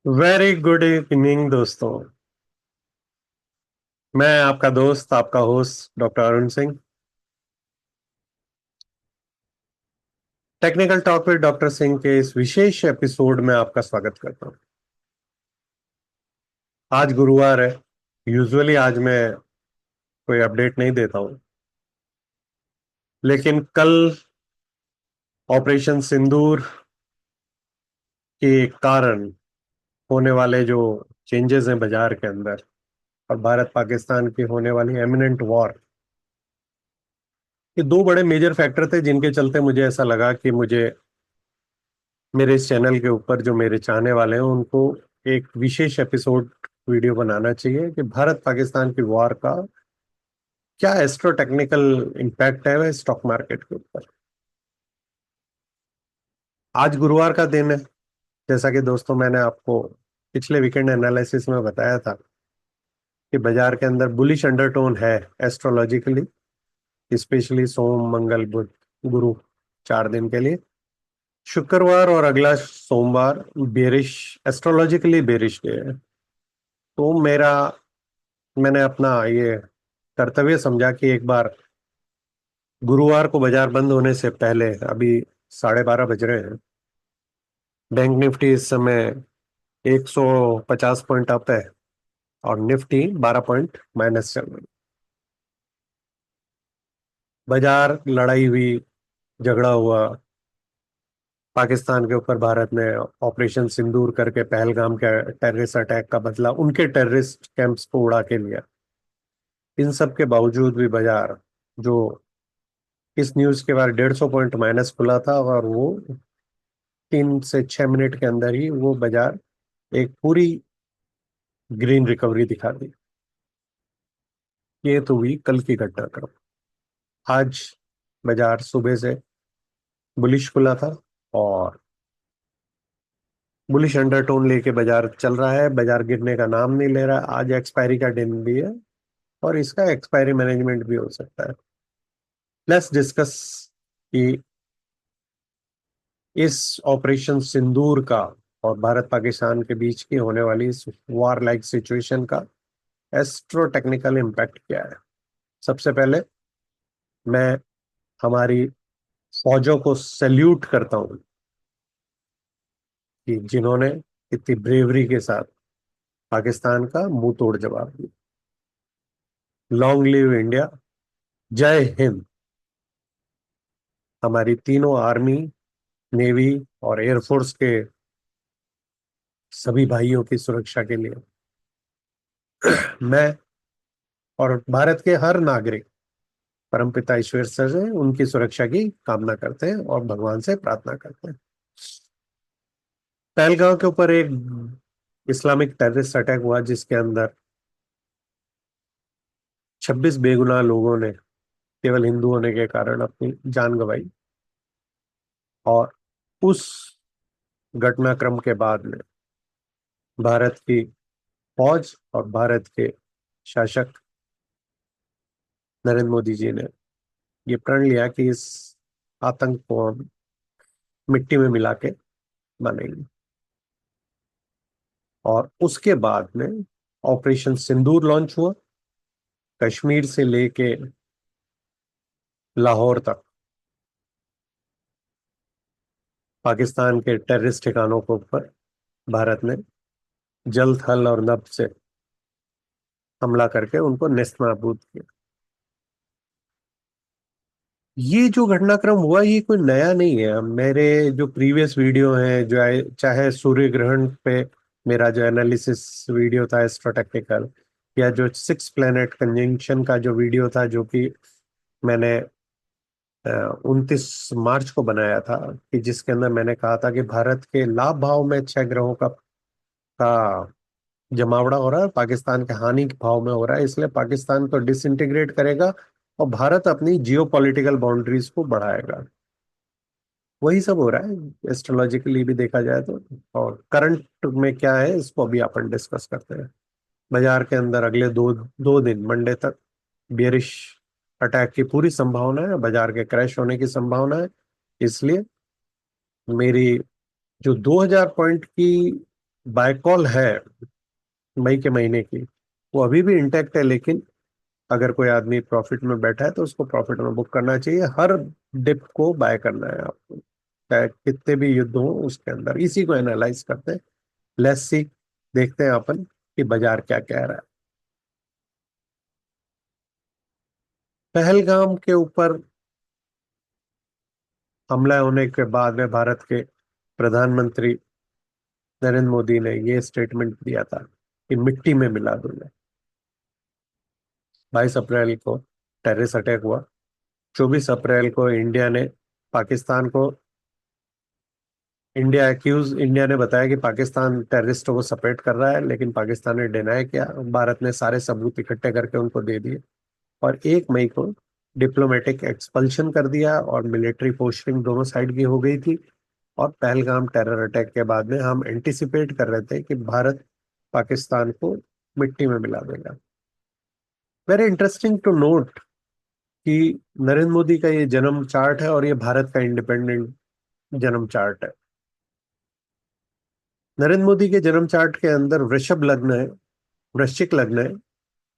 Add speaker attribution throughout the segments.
Speaker 1: Very good evening दोस्तों। मैं आपका दोस्त, आपका host doctor Arun Singh. Technical talk with doctor Singh के इस विशेष एपिसोड में आपका स्वागत करता हूं। आज गुरुवार है। यूजुअली आज मैं कोई अपडेट नहीं देता हूं, लेकिन कल ऑपरेशन सिंदूर के कारण होने वाले जो चेंजेस हैं बाजार के अंदर, और भारत पाकिस्तान की होने वाली एमिनेंट वॉर, ये दो बड़े मेजर फैक्टर थे जिनके चलते मुझे ऐसा लगा कि मुझे मेरे इस चैनल के ऊपर जो मेरे चाहने वाले हैं उनको एक विशेष एपिसोड वीडियो बनाना चाहिए कि भारत पाकिस्तान की वॉर का क्या एस्ट्रो टेक्निकल इम्पैक्ट है स्टॉक मार्केट के ऊपर। आज गुरुवार का दिन है। जैसा कि दोस्तों मैंने आपको पिछले वीकेंड एनालिसिस में बताया था कि बाजार के अंदर बुलिश अंडरटोन है एस्ट्रोलॉजिकली, स्पेशली सोम मंगल बुध गुरु, 4 दिन के लिए। शुक्रवार और अगला सोमवार बेरिश, एस्ट्रोलॉजिकली बेरिश डे है। तो मैंने अपना ये कर्तव्य समझा कि एक बार गुरुवार को बाजार बंद होने से पहले, अभी 12:30 बज रहे हैं, बैंक निफ्टी इस समय 150 पॉइंट अप है और निफ्टी 12 पॉइंट माइनस चल रही। बाजार लड़ाई हुई, झगड़ा हुआ, पाकिस्तान के ऊपर भारत ने ऑपरेशन सिंदूर करके पहलगाम के टेररिस्ट अटैक का बदला उनके टेररिस्ट कैंप्स को उड़ा के लिया। इन सब के बावजूद भी बाजार, जो इस न्यूज के बाद 150 पॉइंट माइनस खुला था, और वो 3 से 6 मिनट के अंदर ही वो बाजार एक पूरी ग्रीन रिकवरी दिखा दी। ये तो हुई कल की घटनाक्रम। आज बाजार सुबह से बुलिश खुला था और बुलिश अंडरटोन लेके बाजार चल रहा है। बाजार गिरने का नाम नहीं ले रहा। आज एक्सपायरी का दिन भी है और इसका एक्सपायरी मैनेजमेंट भी हो सकता है। लेट्स डिस्कस कि इस ऑपरेशन सिंदूर का और भारत पाकिस्तान के बीच की होने वाली इस वॉर लाइक सिचुएशन का एस्ट्रो टेक्निकल इम्पैक्ट क्या है। सबसे पहले मैं हमारी फौजों को सैल्यूट करता हूं कि जिन्होंने इतनी ब्रेवरी के साथ पाकिस्तान का मुंह तोड़ जवाब दिया। लॉन्ग लिव इंडिया, जय हिंद। हमारी तीनों आर्मी, नेवी और एयरफोर्स के सभी भाइयों की सुरक्षा के लिए मैं और भारत के हर नागरिक परमपिता ईश्वर से उनकी सुरक्षा की कामना करते हैं और भगवान से प्रार्थना करते हैं। पहलगांव के ऊपर एक इस्लामिक टेररिस्ट अटैक हुआ जिसके अंदर 26 बेगुनाह लोगों ने केवल हिंदू होने के कारण अपनी जान गंवाई। और उस घटनाक्रम के बाद में भारत की फौज और भारत के शासक नरेंद्र मोदी जी ने ये प्रण लिया कि इस आतंक को हम मिट्टी में मिला के मानेंगे। और उसके बाद में ऑपरेशन सिंदूर लॉन्च हुआ। कश्मीर से लेके लाहौर तक पाकिस्तान के टेररिस्ट ठिकानों के ऊपर भारत ने जल, थल और नभ से हमला करके उनको नेस्तनाबूद किया। ये जो घटनाक्रम हुआ ये कोई नया नहीं है। मेरे जो प्रीवियस वीडियो हैं, जो चाहे सूर्य ग्रहण पे मेरा जो एनालिसिस वीडियो था एस्ट्रोटेक्टिकल, या जो 6 प्लैनेट कंजंक्शन का जो वीडियो था जो कि मैंने 29 मार्च को बनाया था, कि जिसके अंदर मैंने कहा था कि भारत के लाभ भाव में 6 ग्रहों का जमावड़ा हो रहा है, पाकिस्तान के हानि के भाव में हो रहा है, इसलिए पाकिस्तान को डिसइंटीग्रेट करेगा और भारत अपनी जियो पॉलिटिकल बाउंड्रीज को बढ़ाएगा। वही सब हो रहा है एस्ट्रोलॉजिकली भी देखा जाए तो। और करंट में क्या है इसको अभी अपन डिस्कस करते हैं। बाजार के अंदर अगले दो दो दिन मंडे तक बेरिश अटैक की पूरी संभावना है, बाजार के क्रैश होने की संभावना है। इसलिए मेरी जो 2000 पॉइंट की बाय कॉल है मई के महीने की, वो अभी भी इंटैक्ट है, लेकिन अगर कोई आदमी प्रॉफिट में बैठा है तो उसको प्रॉफिट में बुक करना चाहिए। हर डिप को बाय करना है आपको, चाहे कितने भी युद्ध हो उसके अंदर। इसी को एनालाइज करते हैं। लेट्स सी, देखते हैं अपन कि बाजार क्या कह रहा है। पहलगाम के ऊपर हमला होने के बाद में भारत के प्रधानमंत्री नरेंद्र मोदी ने ये स्टेटमेंट दिया था कि मिट्टी में मिला दूंगा। 22 अप्रैल को टेररिस्ट अटैक हुआ। 24 अप्रैल को पाकिस्तान को इंडिया ने बताया कि पाकिस्तान टेररिस्टों को सपोर्ट कर रहा है, लेकिन पाकिस्तान ने डिनाई किया। भारत ने सारे सबूत इकट्ठे करके उनको दे दिए, और 1 मई को डिप्लोमेटिक एक्सपल्शन कर दिया, और मिलिट्री पोस्टिंग दोनों साइड की हो गई थी। और पहलगाम टेरर अटैक के बाद में हम एंटिसिपेट कर रहे थे कि भारत पाकिस्तान को मिट्टी में मिला देगा। वेरी इंटरेस्टिंग टू नोट कि नरेंद्र मोदी का ये जन्म चार्ट है और ये भारत का इंडिपेंडेंट जन्म चार्ट है। नरेंद्र मोदी के जन्म चार्ट के अंदर वृषभ लग्न है, वृश्चिक लग्न है,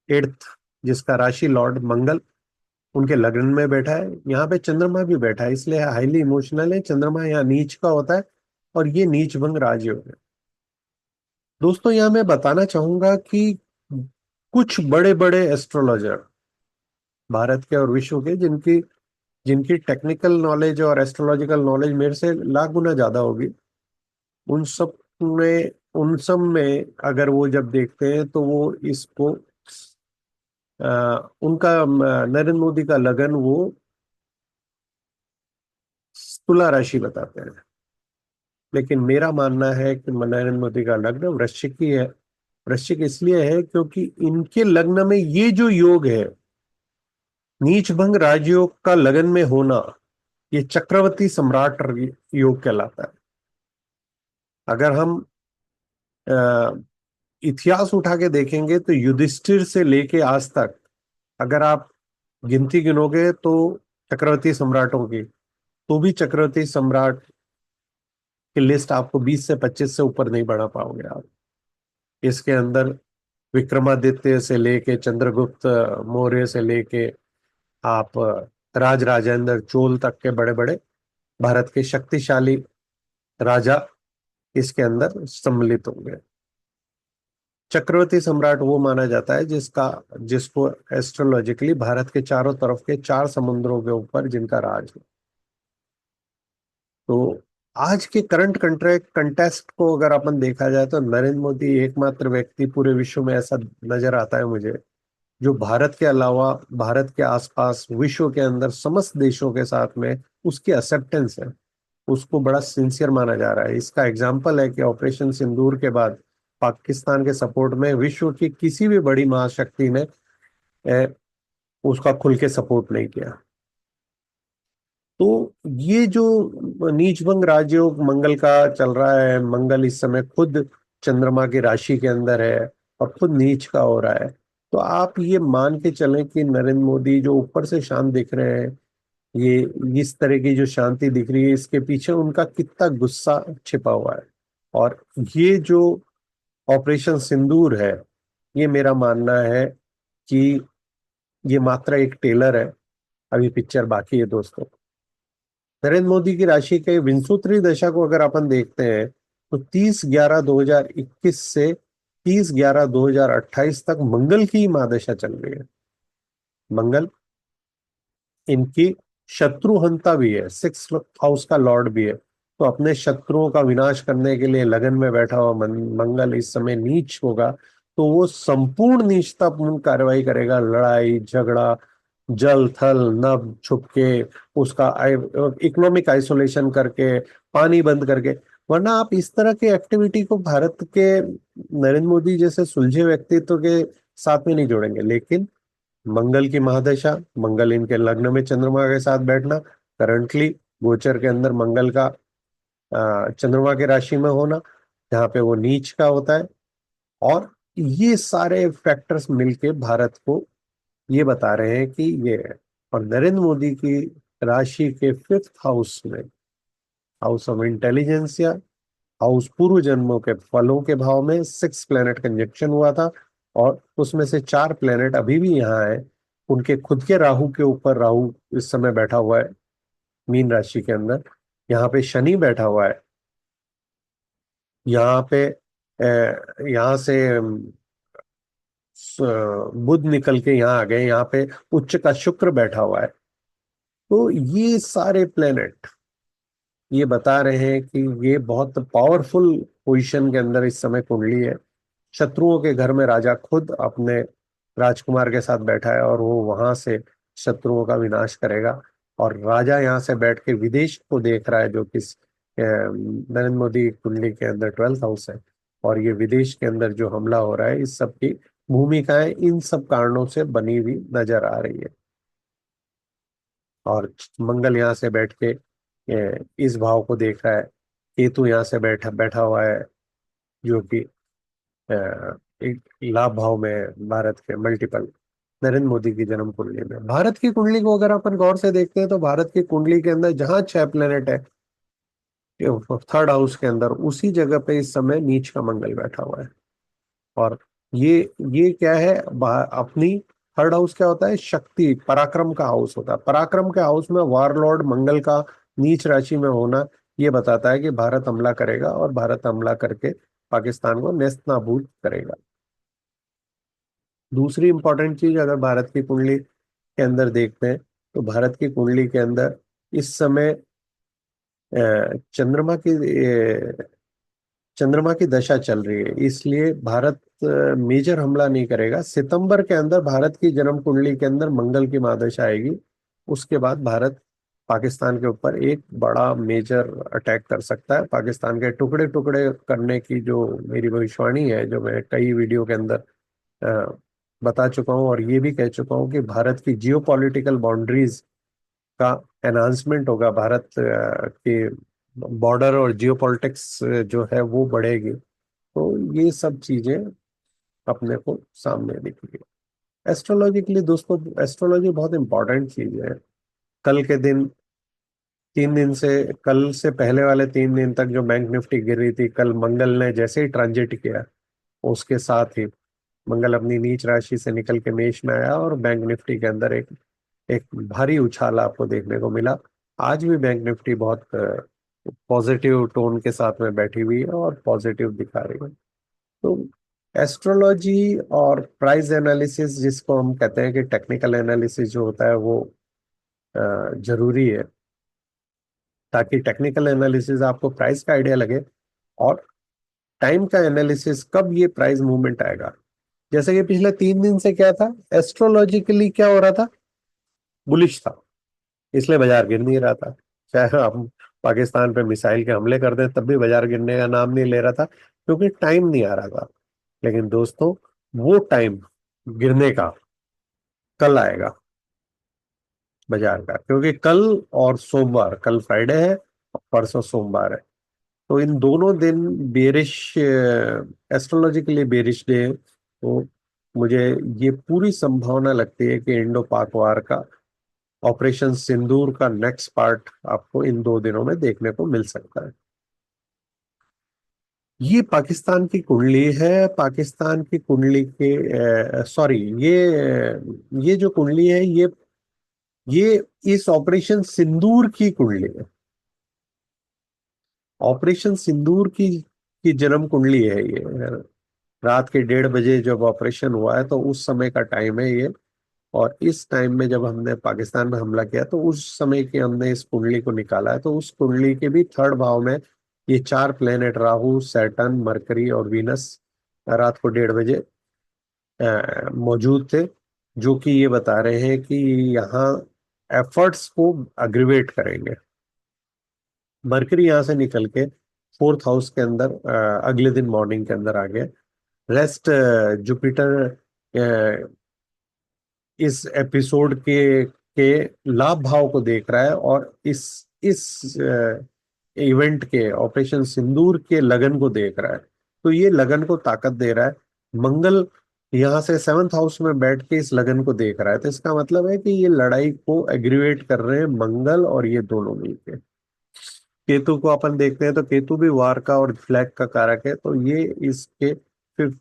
Speaker 1: एट्थ, जिसका राशि लॉर्ड मंगल उनके लग्न में बैठा है। यहाँ पे चंद्रमा भी बैठा है, इसलिए हाईली इमोशनल है। चंद्रमा यहाँ नीच का होता है, और ये नीच भंग राजयोग है। दोस्तों, यहाँ मैं बताना चाहूंगा कि कुछ बड़े बड़े एस्ट्रोलॉजर भारत के और विश्व के, जिनकी जिनकी टेक्निकल नॉलेज और एस्ट्रोलॉजिकल नॉलेज मेरे से लाख गुना ज्यादा होगी, उन सब उन सब में अगर वो जब देखते हैं तो वो इसको उनका नरेंद्र मोदी का लगन वो तुला राशि बताते हैं। लेकिन मेरा मानना है कि नरेंद्र मोदी का लग्न वृश्चिक ही है। वृश्चिक इसलिए है क्योंकि इनके लग्न में ये जो योग है, नीच भंग राजयोग का लगन में होना, ये चक्रवर्ती सम्राट योग कहलाता है। अगर हम अ, इतिहास उठा के देखेंगे तो युधिष्ठिर से लेके आज तक अगर आप गिनती गिनोगे तो चक्रवर्ती सम्राटों की, तो भी चक्रवर्ती सम्राट की लिस्ट आपको 20 से 25 से ऊपर नहीं बढ़ा पाओगे आप। इसके अंदर विक्रमादित्य से लेके चंद्रगुप्त मौर्य से लेके आप राज राजेंद्र चोल तक के बड़े बड़े भारत के शक्तिशाली राजा इसके अंदर सम्मिलित होंगे। चक्रवर्ती सम्राट वो माना जाता है जिसको एस्ट्रोलॉजिकली भारत के चारों तरफ के 4 समुद्रों के ऊपर जिनका राज है। तो आज के करंट कंटेस्ट को अगर अपन देखा जाए तो नरेंद्र मोदी एकमात्र व्यक्ति पूरे विश्व में ऐसा नजर आता है मुझे, जो भारत के अलावा भारत के आसपास विश्व के अंदर समस्त देशों के साथ में उसकी एक्सेप्टेंस है, उसको बड़ा सिंसियर माना जा रहा है। इसका एग्जाम्पल है कि ऑपरेशन सिंदूर के बाद पाकिस्तान के सपोर्ट में विश्व की किसी भी बड़ी महाशक्ति ने उसका खुल के सपोर्ट नहीं किया। तो ये जो नीचभंग राजयोग मंगल का चल रहा है, मंगल इस समय खुद चंद्रमा की राशि के अंदर है और खुद नीच का हो रहा है। तो आप ये मान के चलें कि नरेंद्र मोदी जो ऊपर से शांत दिख रहे हैं, ये इस तरह की जो शांति दिख रही है, इसके पीछे उनका कितना गुस्सा छिपा हुआ है। और ये जो ऑपरेशन सिंदूर है, ये मेरा मानना है कि ये मात्र एक टेलर है, अभी पिक्चर बाकी है दोस्तों। नरेंद्र मोदी की राशि के विंशोत्तरी दशा को अगर अपन देखते हैं तो 30/11/2021 से 30/11/2028 तक मंगल की महादशा चल रही है। मंगल इनकी शत्रुहंता भी है, 6th हाउस का लॉर्ड भी है। तो अपने शत्रुओं का विनाश करने के लिए लगन में बैठा हुआ मंगल इस समय नीच होगा, तो वो संपूर्ण नीचतापूर्ण कार्रवाई करेगा। लड़ाई झगड़ा, जल थल नभ छुप के, उसका इकोनॉमिक आइसोलेशन करके, पानी बंद करके। वरना आप इस तरह की एक्टिविटी को भारत के नरेंद्र मोदी जैसे सुलझे व्यक्तित्व के साथ में नहीं जोड़ेंगे। लेकिन मंगल की महादशा, मंगल इनके लग्न में चंद्रमा के साथ बैठना, करंटली गोचर के अंदर मंगल का चंद्रमा के राशि में होना, जहाँ पे वो नीच का होता है, और ये सारे फैक्टर्स मिलके भारत को ये बता रहे हैं कि ये है। और नरेंद्र मोदी की राशि के 5th हाउस में, हाउस ऑफ इंटेलिजेंसिया, हाउस पूर्व जन्मों के फलों के भाव में 6 प्लेनेट कंजक्शन हुआ था, और उसमें से 4 प्लेनेट अभी भी यहाँ है। उनके खुद के राहु के ऊपर राहु इस समय बैठा हुआ है मीन राशि के अंदर। यहाँ पे शनि बैठा हुआ है। यहाँ पे यहाँ से बुध निकल के यहाँ आ गए। यहाँ पे उच्च का शुक्र बैठा हुआ है। तो ये सारे प्लेनेट ये बता रहे हैं कि ये बहुत पावरफुल पोजीशन के अंदर इस समय कुंडली है। शत्रुओं के घर में राजा खुद अपने राजकुमार के साथ बैठा है, और वो वहां से शत्रुओं का विनाश करेगा। और राजा यहाँ से बैठ के विदेश को देख रहा है, जो कि नरेंद्र मोदी कुंडली के अंदर 12th हाउस है। और ये विदेश के अंदर जो हमला हो रहा है, इस सब की भूमिकाएं इन सब कारणों से बनी हुई नजर आ रही है। और मंगल यहाँ से बैठ के इस भाव को देख रहा है। केतु यहाँ से बैठा बैठा हुआ है, जो कि एक लाभ भाव में है भारत के मल्टीपल। नरेंद्र मोदी की जन्म कुंडली में भारत की कुंडली को अगर अपन गौर से देखते हैं, तो भारत की कुंडली के अंदर जहां 6 प्लेनेट है 3rd हाउस के अंदर, उसी जगह पे इस समय नीच का मंगल बैठा हुआ है। और ये ये क्या है, अपनी 3rd हाउस क्या होता है, शक्ति पराक्रम का हाउस होता है। पराक्रम के हाउस में वारलॉर्ड मंगल का नीच राशि में होना ये बताता है कि भारत हमला करेगा, और भारत हमला करके पाकिस्तान को नेस्त नाबूद करेगा। दूसरी इंपॉर्टेंट चीज अगर भारत की कुंडली के अंदर देखते हैं, तो भारत की कुंडली के अंदर इस समय चंद्रमा की चंद्रमा की दशा चल रही है, इसलिए भारत मेजर हमला नहीं करेगा। सितंबर के अंदर भारत की जन्म कुंडली के अंदर मंगल की महादशा आएगी। उसके बाद भारत पाकिस्तान के ऊपर एक बड़ा मेजर अटैक कर सकता है। पाकिस्तान के टुकड़े टुकड़े करने की जो मेरी भविष्यवाणी है, जो मैं कई वीडियो के अंदर अ, बता चुका हूँ, और ये भी कह चुका हूँ कि भारत की जियो पॉलिटिकल बाउंड्रीज का एनहांसमेंट होगा। भारत के बॉर्डर और जियो पॉलिटिक्स जो है वो बढ़ेगी। तो ये सब चीजें अपने को सामने दिखेगी। एस्ट्रोलॉजी के लिए दोस्तों, एस्ट्रोलॉजी बहुत इंपॉर्टेंट चीज है। कल के दिन 3 दिन से, कल से पहले वाले 3 दिन तक जो बैंक निफ्टी गिर रही थी, कल मंगल ने जैसे ही ट्रांजिट किया, उसके साथ ही मंगल अपनी नीच राशि से निकल के मेष में आया, और बैंक निफ्टी के अंदर एक एक भारी उछाल आपको देखने को मिला। आज भी बैंक निफ्टी बहुत पॉजिटिव टोन के साथ में बैठी हुई है और पॉजिटिव दिखा रही है। तो एस्ट्रोलॉजी और प्राइस एनालिसिस, जिसको हम कहते हैं कि टेक्निकल एनालिसिस जो होता है, वो जरूरी है, ताकि टेक्निकल एनालिसिस आपको प्राइस का आइडिया लगे, और टाइम का एनालिसिस कब ये प्राइस मूवमेंट आएगा। जैसे कि पिछले 3 दिन से क्या था, एस्ट्रोलॉजिकली क्या हो रहा था, बुलिश था, इसलिए बाजार गिर नहीं रहा था। चाहे हम पाकिस्तान पे मिसाइल के हमले कर दें, तब भी बाजार गिरने का नाम नहीं ले रहा था, क्योंकि टाइम नहीं आ रहा था। लेकिन दोस्तों, वो टाइम गिरने का कल आएगा बाजार का, क्योंकि कल और सोमवार, कल फ्राइडे है और परसों सोमवार है। तो इन दोनों दिन बेरिश, एस्ट्रोलॉजिकली बेरिश डे। तो मुझे ये पूरी संभावना लगती है कि इंडो पाक वार का, ऑपरेशन सिंदूर का नेक्स्ट पार्ट आपको इन 2 दिनों में देखने को मिल सकता है। ये पाकिस्तान की कुंडली है। पाकिस्तान की कुंडली के सॉरी, ये जो कुंडली है, ये इस ऑपरेशन सिंदूर की कुंडली है। ऑपरेशन सिंदूर की जन्म कुंडली है ये। रात के 1:30 बजे जब ऑपरेशन हुआ है, तो उस समय का टाइम है ये। और इस टाइम में जब हमने पाकिस्तान में हमला किया, तो उस समय की हमने इस कुंडली को निकाला है। तो उस कुंडली के भी 3rd भाव में ये 4 प्लेनेट राहु, सैटर्न, मरकरी और वीनस रात को 1:30 बजे मौजूद थे, जो कि ये बता रहे हैं कि यहाँ एफर्ट्स को अग्रीवेट करेंगे। मरकरी यहाँ से निकल के 4th हाउस के अंदर अगले दिन मॉर्निंग के अंदर आ गया। रेस्ट जुपिटर इस एपिसोड के लाभ भाव को देख रहा है, और इस इवेंट के, ऑपरेशन सिंदूर के लगन को देख रहा है। तो ये लगन को ताकत दे रहा है। मंगल यहाँ से 7th हाउस में बैठ के इस लगन को देख रहा है, तो इसका मतलब है कि ये लड़ाई को एग्रीवेट कर रहे हैं मंगल और ये दोनों मिलके। केतु को अपन देखते हैं तो केतु भी वार का और फ्लैग का कारक है, तो ये इसके फिफ्थ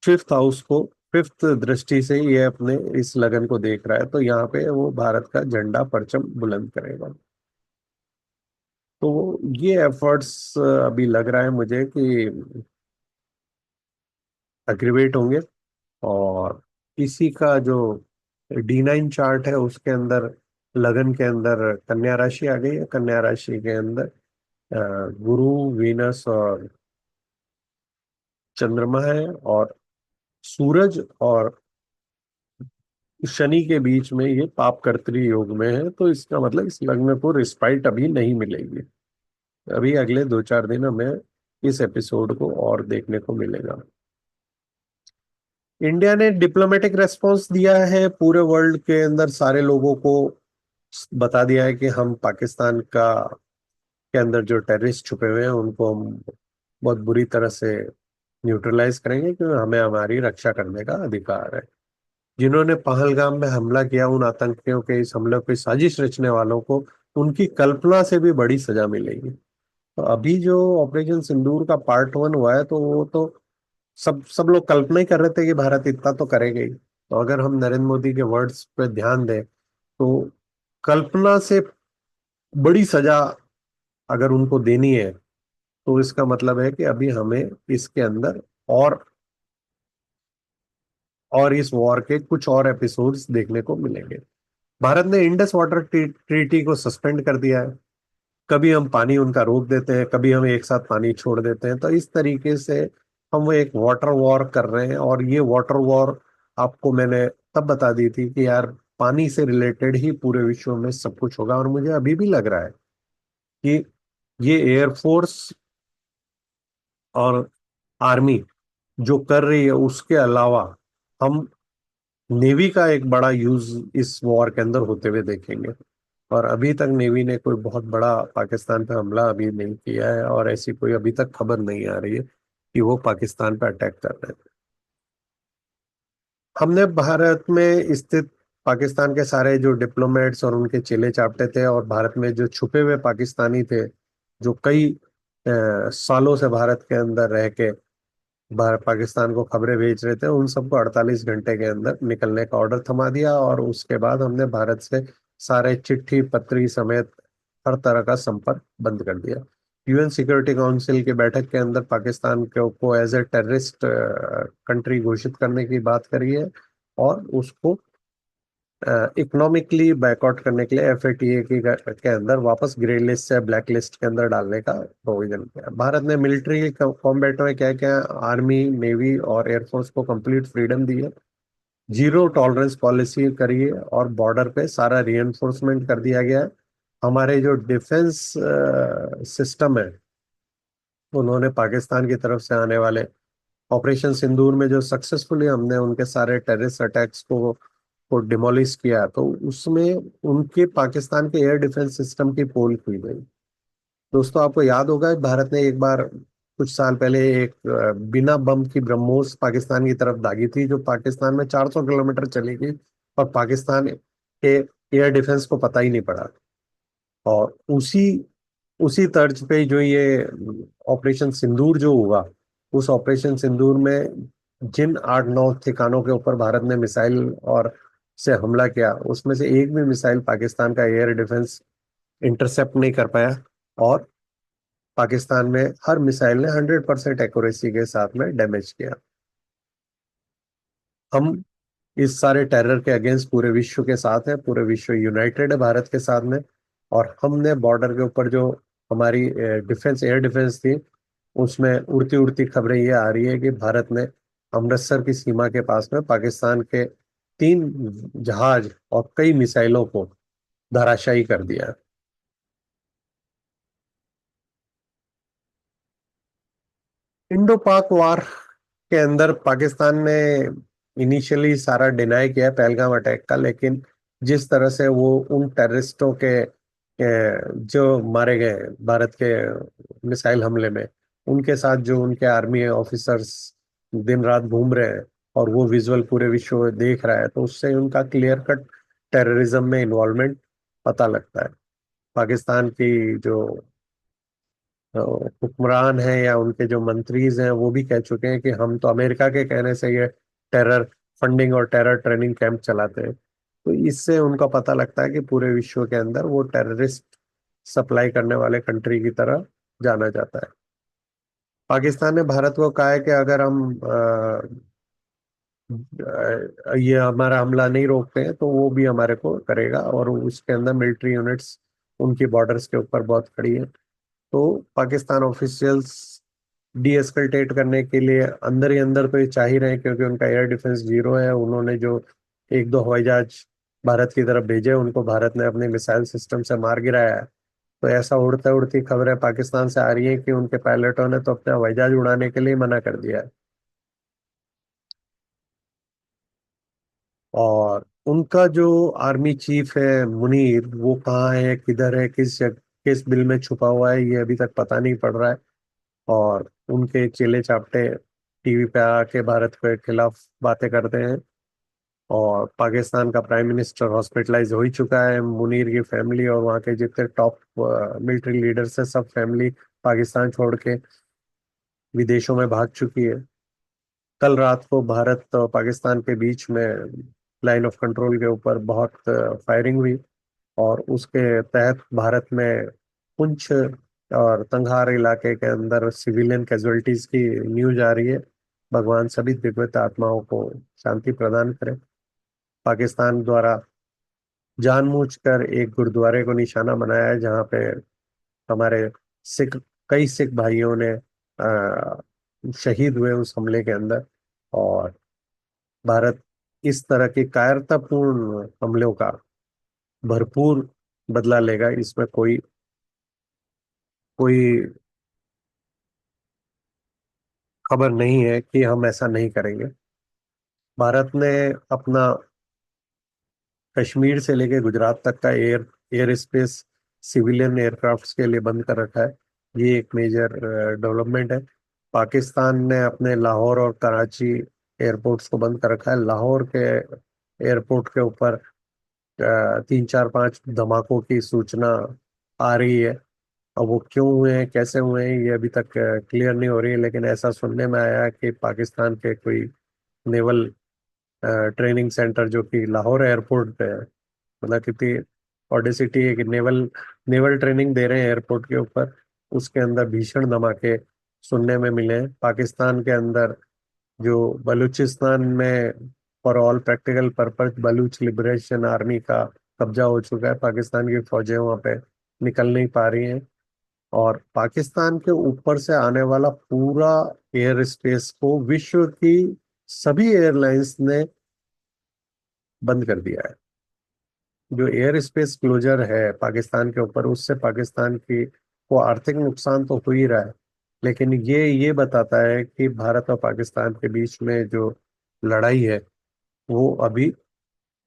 Speaker 1: फिफ्थ हाउस को, फिफ्थ दृष्टि से ये अपने इस लगन को देख रहा है, तो यहाँ पे वो भारत का झंडा परचम बुलंद करेगा। तो ये एफर्ट्स अभी लग रहा है मुझे कि एग्रीवेट होंगे। और इसी का जो D9 चार्ट है उसके अंदर, लगन के अंदर कन्या राशि आ गई है। कन्या राशि के अंदर गुरु, वीनस और चंद्रमा है, और सूरज और शनि के बीच में ये पाप कर्तरी योग में है। तो इसका मतलब इस लग्न को रिस्पाइट अभी नहीं मिलेगी। अभी अगले 2-4 दिन हमें इस एपिसोड को और देखने को मिलेगा। इंडिया ने डिप्लोमेटिक रेस्पॉन्स दिया है पूरे वर्ल्ड के अंदर, सारे लोगों को बता दिया है कि हम पाकिस्तान का के अंदर जो टेररिस्ट छुपे हुए हैं उनको हम बहुत बुरी तरह से न्यूट्रलाइज करेंगे, क्योंकि हमें हमारी रक्षा करने का अधिकार है। जिन्होंने पहलगाम में हमला किया, उन आतंकियों के इस हमले की साजिश रचने वालों को उनकी कल्पना से भी बड़ी सजा मिलेगी। तो अभी जो ऑपरेशन सिंदूर का पार्ट 1 हुआ है, तो वो तो सब सब लोग कल्पना ही कर रहे थे कि भारत इतना तो करेगा ही। तो अगर हम नरेंद्र मोदी के वर्ड्स पे ध्यान दें, तो कल्पना से बड़ी सजा अगर उनको देनी है, तो इसका मतलब है कि अभी हमें इसके अंदर और और इस वॉर के कुछ और एपिसोड्स देखने को मिलेंगे। भारत ने इंडस वाटर ट्रीटी को सस्पेंड कर दिया है। कभी हम पानी उनका रोक देते हैं, कभी हम एक साथ पानी छोड़ देते हैं, तो इस तरीके से हम वो एक वाटर वॉर कर रहे हैं। और ये वाटर वॉर आपको मैंने तब बता दी थी कि यार, पानी से रिलेटेड ही पूरे विश्व में सब कुछ होगा। और मुझे अभी भी लग रहा है कि ये एयरफोर्स और आर्मी जो कर रही है, उसके अलावा हम नेवी का एक बड़ा यूज इस वॉर के अंदर होते हुए देखेंगे। और अभी तक नेवी ने कोई बहुत बड़ा पाकिस्तान पे हमला अभी नहीं किया है, और ऐसी कोई अभी तक खबर नहीं आ रही है कि वो पाकिस्तान पे अटैक कर रहे हैं। हमने भारत में स्थित पाकिस्तान के सारे जो डिप्लोमेट्स और उनके चेले चापटे थे, और भारत में जो छुपे हुए पाकिस्तानी थे, जो कई सालों से भारत के अंदर रह के पाकिस्तान को खबरें भेज रहे थे, उन सबको 48 घंटे के अंदर निकलने का ऑर्डर थमा दिया। और उसके बाद हमने भारत से सारे चिट्ठी पत्री समेत हर तरह का संपर्क बंद कर दिया। यूएन सिक्योरिटी काउंसिल की बैठक के अंदर पाकिस्तान को एज ए टेररिस्ट कंट्री घोषित करने की बात करी है, और उसको इकोनॉमिकली बैकआउट करने के लिए एफएटीए के अंदर वापस ग्रे लिस्ट से ब्लैक लिस्ट के अंदर डालने का प्रोविजन किया। भारत ने मिलिट्री कॉम्बैट में क्या क्या, आर्मी, नेवी और एयरफोर्स को कंप्लीट फ्रीडम दी है। जीरो टॉलरेंस पॉलिसी करी है, और बॉर्डर पे सारा रीएंफोर्समेंट कर दिया गया है। हमारे जो डिफेंस सिस्टम है, उन्होंने पाकिस्तान की तरफ से आने वाले ऑपरेशन सिंदूर में जो सक्सेसफुली हमने उनके सारे टेररिस्ट अटैक्स को डिमोलिश किया, तो उसमें उनके पाकिस्तान के एयर डिफेंस सिस्टम की पोल खुल गई। दोस्तों, आपको याद होगा भारत ने एक बार कुछ साल पहले एक बिना बम की ब्रह्मोस पाकिस्तान की तरफ दागी थी, जो पाकिस्तान में 400 किलोमीटर चली गई, और पाकिस्तान के एयर डिफेंस को पता ही नहीं पड़ा। और उसी उसी तर्ज पे जो ये ऑपरेशन सिंदूर जो हुआ, उस ऑपरेशन सिंदूर में जिन 8-9 ठिकानों के ऊपर भारत ने मिसाइल और से हमला किया, उसमें से एक भी मिसाइल पाकिस्तान का एयर डिफेंस इंटरसेप्ट नहीं कर पाया। और पाकिस्तान में हर मिसाइल ने 100% एक्यूरेसी के साथ में डैमेज किया। हम इस सारे टेरर के अगेंस्ट पूरे विश्व के साथ है, पूरे विश्व यूनाइटेड है भारत के साथ में। और हमने बॉर्डर के ऊपर जो हमारी डिफेंस, एयर डिफेंस थी, उसमें उड़ती उड़ती खबरें ये आ रही है कि भारत ने अमृतसर की सीमा के पास में पाकिस्तान के 3 जहाज और कई मिसाइलों को धराशायी कर दिया। इंडो पाक वार के अंदर पाकिस्तान ने इनिशियली सारा डिनाई किया है पहलगाम अटैक का, लेकिन जिस तरह से वो उन टेररिस्टों के जो मारे गए भारत के मिसाइल हमले में, उनके साथ जो उनके आर्मी ऑफिसर्स दिन रात घूम रहे हैं, और वो विजुअल पूरे विश्व देख रहा है, तो उससे उनका क्लियर कट टेररिज्म में इन्वॉल्वमेंट पता लगता है। पाकिस्तान की जो हुक्मरान हैं या उनके जो मंत्रीज हैं वो भी कह चुके हैं कि हम तो अमेरिका के कहने से ये टेरर फंडिंग और टेरर ट्रेनिंग कैंप चलाते हैं। तो इससे उनका पता लगता है कि पूरे विश्व के अंदर वो टेररिस्ट सप्लाई करने वाले कंट्री की तरह जाना जाता है। पाकिस्तान ने भारत को कहा है कि अगर हम ये हमारा हमला नहीं रोकते हैं तो वो भी हमारे को करेगा, और उसके अंदर मिलिट्री यूनिट्स उनकी बॉर्डर्स के ऊपर बहुत खड़ी है। तो पाकिस्तान ऑफिशियल्स डी एस्कलटेट करने के लिए अंदर ही अंदर तो ये चाह ही रहे हैं, क्योंकि उनका एयर डिफेंस जीरो है। उन्होंने जो एक दो हवाई जहाज भारत की तरफ भेजे, उनको भारत ने अपने मिसाइल सिस्टम से मार गिराया है। तो ऐसा उड़ते उड़ती खबरें पाकिस्तान से आ रही है कि उनके पायलटों ने तो अपने हवाई जहाज उड़ाने के लिए मना कर दिया है। और उनका जो आर्मी चीफ है मुनीर, वो कहाँ है, किधर है, किस बिल में छुपा हुआ है, ये अभी तक पता नहीं पड़ रहा है। और उनके चेले चापटे टीवी पे आके भारत के खिलाफ बातें करते हैं। और पाकिस्तान का प्राइम मिनिस्टर हॉस्पिटलाइज हो ही चुका है। मुनीर की फैमिली और वहाँ के जितने टॉप मिलिट्री लीडर्स है, सब फैमिली पाकिस्तान छोड़ के विदेशों में भाग चुकी है। कल रात को भारत और पाकिस्तान के बीच में लाइन ऑफ कंट्रोल के ऊपर बहुत फायरिंग हुई, और उसके तहत भारत में पुंछ और तंगहार इलाके के अंदर सिविलियन कैजुअलिटीज की न्यूज आ रही है। भगवान सभी दिव्य आत्माओं को शांति प्रदान करे। पाकिस्तान द्वारा जानबूझकर एक गुरुद्वारे को निशाना बनाया है, जहाँ पे हमारे सिख कई सिख भाइयों ने शहीद हुए उस हमले के अंदर। और भारत इस तरह के कायरतापूर्ण हमलों का भरपूर बदला लेगा। इसमें कोई कोई खबर नहीं है कि हम ऐसा नहीं करेंगे। भारत ने अपना कश्मीर से लेकर गुजरात तक का एयर स्पेस सिविलियन एयरक्राफ्ट्स के लिए बंद कर रखा है। ये एक मेजर डेवलपमेंट है। पाकिस्तान ने अपने लाहौर और कराची एयरपोर्ट्स को बंद कर रखा है। लाहौर के एयरपोर्ट के ऊपर तीन चार पांच धमाकों की सूचना आ रही है। अब वो क्यों हुए हैं, कैसे हुए हैं, ये अभी तक क्लियर नहीं हो रही है। लेकिन ऐसा सुनने में आया कि पाकिस्तान के कोई नेवल ट्रेनिंग सेंटर जो कि लाहौर एयरपोर्ट पे है, मतलब कितनी ऑडेसिटी है कि नेवल नेवल ट्रेनिंग दे रहे हैं एयरपोर्ट के ऊपर, उसके अंदर भीषण धमाके सुनने में मिले हैं। पाकिस्तान के अंदर जो बलूचिस्तान में for all practical purpose Baloch liberation army का कब्जा हो चुका है। पाकिस्तान की फौजें वहां पे निकल नहीं पा रही हैं। और पाकिस्तान के ऊपर से आने वाला पूरा एयर स्पेस को विश्व की सभी एयरलाइंस ने बंद कर दिया है। जो एयर स्पेस क्लोजर है पाकिस्तान के ऊपर, उससे पाकिस्तान की को आर्थिक नुकसान तो हो ही रहा है, लेकिन ये बताता है कि भारत और पाकिस्तान के बीच में जो लड़ाई है वो अभी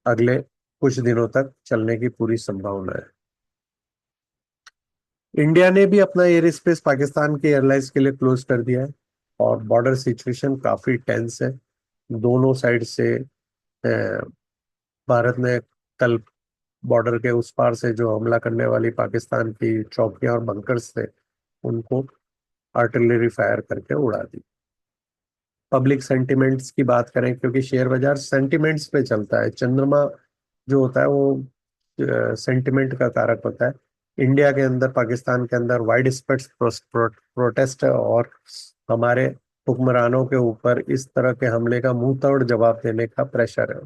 Speaker 1: अगले कुछ दिनों तक चलने की पूरी संभावना है। इंडिया ने भी अपना एयर स्पेस पाकिस्तान के एयरलाइंस के लिए क्लोज कर दिया है। और बॉर्डर सिचुएशन काफी टेंस है दोनों साइड से। भारत ने कल बॉर्डर के उस पार से जो हमला करने वाली पाकिस्तान की चौकियां और बंकर्स थे, उनको आर्टिलरी फायर करके उड़ा दी। पब्लिक सेंटिमेंट्स की बात करें, क्योंकि शेयर बाजार सेंटिमेंट्स पे चलता है, चंद्रमा जो होता है वो सेंटिमेंट का कारक होता है। इंडिया के अंदर, पाकिस्तान के अंदर वाइड स्प्रेड प्रोटेस्ट है, और हमारे हुक्मरानों के ऊपर इस तरह के हमले का मुंह तोड़ जवाब देने का प्रेशर है।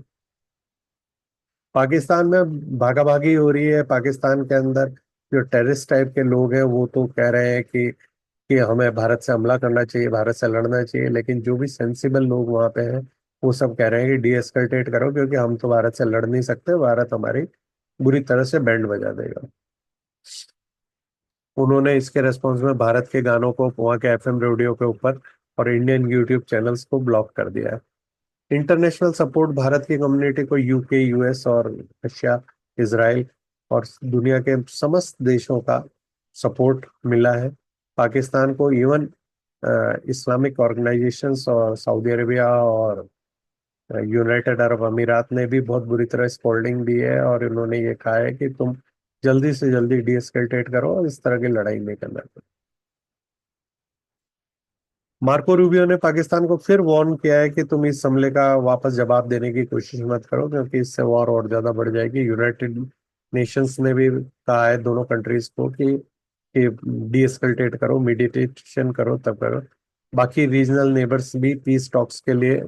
Speaker 1: पाकिस्तान में भागा भागी हो रही है। पाकिस्तान के अंदर जो टेररिस्ट टाइप के लोग हैं वो तो कह रहे हैं कि हमें भारत से हमला करना चाहिए, भारत से लड़ना चाहिए। लेकिन जो भी सेंसिबल लोग वहां पे हैं वो सब कह रहे हैं कि डी एस्कलेट करो, क्योंकि हम तो भारत से लड़ नहीं सकते, भारत हमारी बुरी तरह से बैंड बजा देगा। उन्होंने इसके रेस्पॉन्स में भारत के गानों को वहाँ के एफएम रेडियो के ऊपर और इंडियन यूट्यूब चैनल्स को ब्लॉक कर दिया है। इंटरनेशनल सपोर्ट भारत की कम्युनिटी को यूके, यूएस और रशिया, इसराइल और दुनिया के समस्त देशों का सपोर्ट मिला है। पाकिस्तान को इवन इस्लामिक ऑर्गेनाइजेशंस और सऊदी अरेबिया और यूनाइटेड अरब अमीरात ने भी बहुत बुरी तरह स्कॉल्डिंग दी है, और इन्होंने ये कहा है कि तुम जल्दी से जल्दी डीएस्केलेट करो और इस तरह की लड़ाई नहीं करना। मार्को रूबियो ने पाकिस्तान को फिर वार्न किया है कि तुम इस हमले का वापस जवाब देने की कोशिश मत करो, क्योंकि इससे वॉर और ज्यादा बढ़ जाएगी। यूनाइटेड नेशंस ने भी कहा है दोनों कंट्रीज को कि डीएस्केलेट करो, मेडिटेशन करो, तब करो। बाकी रीजनल नेबर्स भी पीस टॉक्स के लिए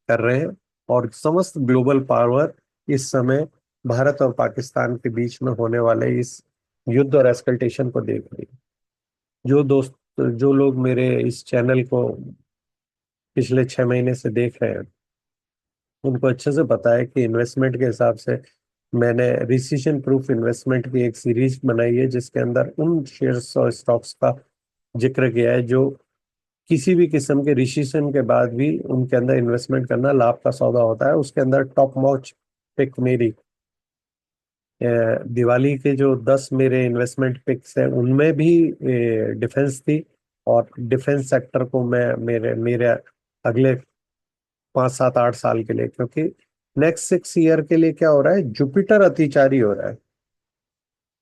Speaker 1: कर रहे हैं, और समस्त ग्लोबल पावर इस समय भारत और पाकिस्तान के बीच में होने वाले इस युद्ध और एस्कल्टेशन को देख रही है। जो लोग मेरे इस चैनल को पिछले 6 महीने से देख रहे हैं, उनको अच्छे से पता है कि इन्वेस्टमेंट के हिसाब से मैंने रिसीजन प्रूफ इन्वेस्टमेंट की एक सीरीज बनाई है, जिसके अंदर उन शेयर्स और स्टॉक्स का जिक्र किया है जो किसी भी किस्म के रिसीजन के बाद भी उनके अंदर इन्वेस्टमेंट करना लाभ का सौदा होता है। उसके अंदर टॉप नॉच पिक मेरी दिवाली के जो 10 मेरे इन्वेस्टमेंट पिक्स हैं उनमें भी डिफेंस थी। और डिफेंस सेक्टर को मैं मेरे मेरे अगले 5 7 8 साल के लिए, क्योंकि नेक्स्ट 6 ईयर के लिए क्या हो रहा है, जुपिटर अतिचारी हो रहा है।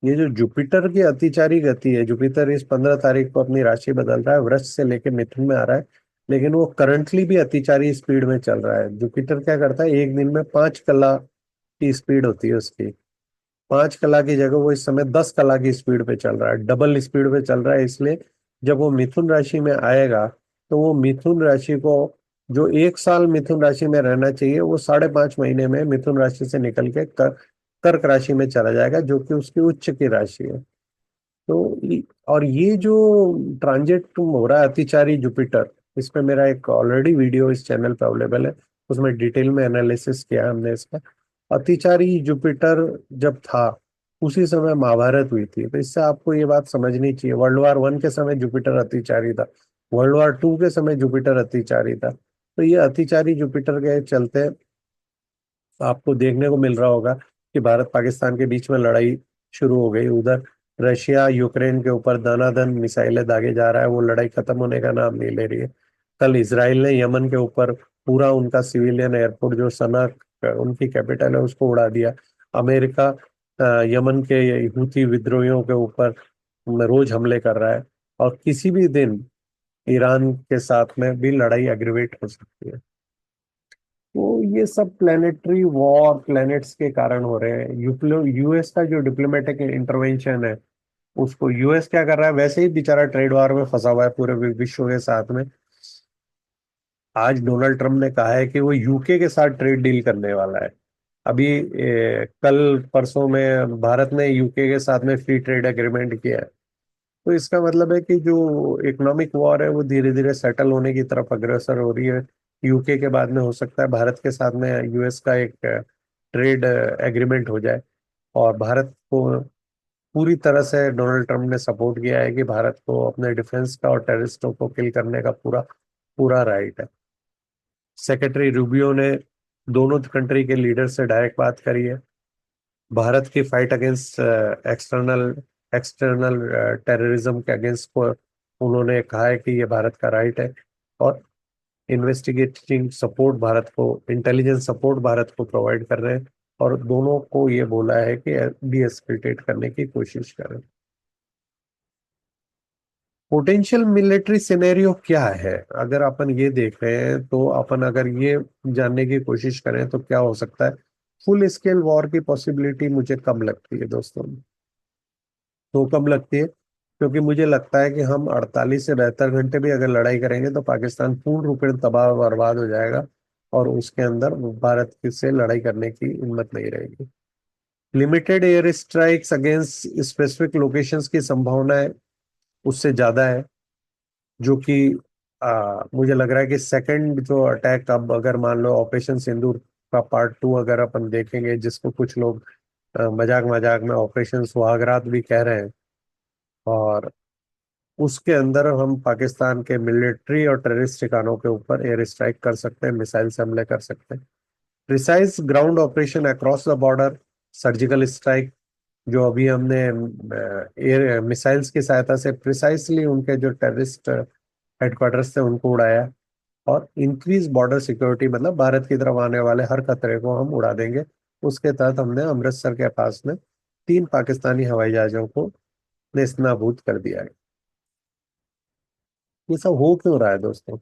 Speaker 1: ये जो जुपिटर की अतिचारी गति है, जुपिटर इस 15 तारीख को अपनी राशि बदल रहा है, वृष से लेके मिथुन में आ रहा है। लेकिन वो करंटली भी अतिचारी स्पीड में चल रहा है। जुपिटर क्या करता है, एक दिन में 5 कला की स्पीड होती है उसकी। 5 कला की जगह वो इस समय 10 कला की स्पीड पे चल रहा है, डबल स्पीड पे चल रहा है। इसलिए जब वो मिथुन राशि में आएगा तो वो मिथुन राशि को, जो 1 साल मिथुन राशि में रहना चाहिए, वो 5.5 महीने में मिथुन राशि से निकल के कर्क राशि में चला जाएगा, जो कि उसकी उच्च की राशि है। और ये जो ट्रांजिट हो रहा है अतिचारी जुपिटर, इस पे मेरा एक ऑलरेडी वीडियो इस चैनल पे अवेलेबल है, उसमें डिटेल में एनालिसिस किया है हमने इसका। अतिचारी जुपिटर जब था उसी समय महाभारत हुई थी, तो इससे आपको ये बात समझनी चाहिए। वर्ल्ड वॉर 1 के समय जुपिटर अतिचारी था, वर्ल्ड वॉर 2 के समय जुपिटर अतिचारी था। तो ये अतिचारी जुपिटर के चलते आपको देखने को मिल रहा होगा कि भारत पाकिस्तान के बीच में लड़ाई शुरू हो गई। उधर रशिया यूक्रेन के ऊपर दनादन मिसाइलें दागे जा रहा है, वो लड़ाई खत्म होने का नाम नहीं ले रही है। कल इसराइल ने यमन के ऊपर पूरा उनका सिविलियन एयरपोर्ट, जो सना उनकी कैपिटल है, उसको उड़ा दिया। अमेरिका यमन के हूथी विद्रोहियों के ऊपर रोज हमले कर रहा है, और किसी भी दिन ईरान के साथ में भी लड़ाई एग्रीवेट हो सकती है। तो ये सब प्लेनेटरी वॉर प्लैनेट्स के कारण हो रहे हैं। यूएस का जो डिप्लोमेटिक इंटरवेंशन है, उसको यूएस क्या कर रहा है, वैसे ही बेचारा ट्रेड वॉर में फंसा हुआ है पूरे विश्व के साथ में। आज डोनाल्ड ट्रम्प ने कहा है कि वो यूके के साथ ट्रेड डील करने वाला है। अभी कल परसों में भारत ने यूके के साथ में फ्री ट्रेड एग्रीमेंट किया है। तो इसका मतलब है कि जो इकोनॉमिक वॉर है वो धीरे धीरे सेटल होने की तरफ अग्रसर हो रही है। यूके के बाद में हो सकता है भारत के साथ में यूएस का एक ट्रेड एग्रीमेंट हो जाए। और भारत को पूरी तरह से डोनाल्ड ट्रम्प ने सपोर्ट किया है कि भारत को अपने डिफेंस का और टेररिस्टों को किल करने का पूरा पूरा राइट है। सेक्रेटरी रूबियो ने दोनों कंट्री के लीडर से डायरेक्ट बात करी है। भारत की fight against external external terrorism के अगेंस्ट को उन्होंने कहा है कि ये भारत का राइट है। और इन्वेस्टिगेटिंग सपोर्ट भारत को, इंटेलिजेंस सपोर्ट भारत को प्रोवाइड कर रहे हैं। और दोनों को ये बोला है कि डीएस्केलेट करने की कोशिश करें। पोटेंशियल मिलिट्री सिनेरियो क्या है, अगर अपन ये देख रहे हैं तो अपन अगर ये जानने की कोशिश करें तो क्या हो सकता है। फुल स्केल वॉर की पॉसिबिलिटी मुझे कम लगती है दोस्तों। तो कम लगती है क्योंकि मुझे लगता है कि हम 48 से 72 घंटे भी अगर लड़ाई करेंगे तो पाकिस्तान पूर्ण रूप से तबाह और बर्बाद हो जाएगा, और उसके अंदर भारत से लड़ाई करने की हिम्मत नहीं रहेगी। Limited air strikes against specific locations की संभावना है उससे ज्यादा है। जो कि मुझे लग रहा है कि सेकंड जो अटैक, अब अगर मान लो ऑपरेशन सिंदूर का पार्ट 2 अगर अपन देखेंगे, जिसको कुछ लोग मजाक मजाक में ऑपरेशन सुहागरात भी कह रहे हैं, और उसके अंदर हम पाकिस्तान के मिलिट्री और टेररिस्ट ठिकानों के ऊपर एयर स्ट्राइक कर सकते हैं, मिसाइल से हमले कर सकते हैं। Precise ground operation across the border, surgical strike, जो अभी हमने एयर मिसाइल्स की सहायता से प्रिसाइसली उनके जो टेररिस्ट हेडक्वार्टर्स थे उनको उड़ाया। और इंक्रीज बॉर्डर सिक्योरिटी, मतलब भारत की तरफ आने वाले हर खतरे को हम उड़ा देंगे। उसके तहत हमने अमृतसर के पास में 3 पाकिस्तानी हवाई जहाजों को नेस्तनाबूद कर दिया है। ये सब हो क्यों रहा है दोस्तों?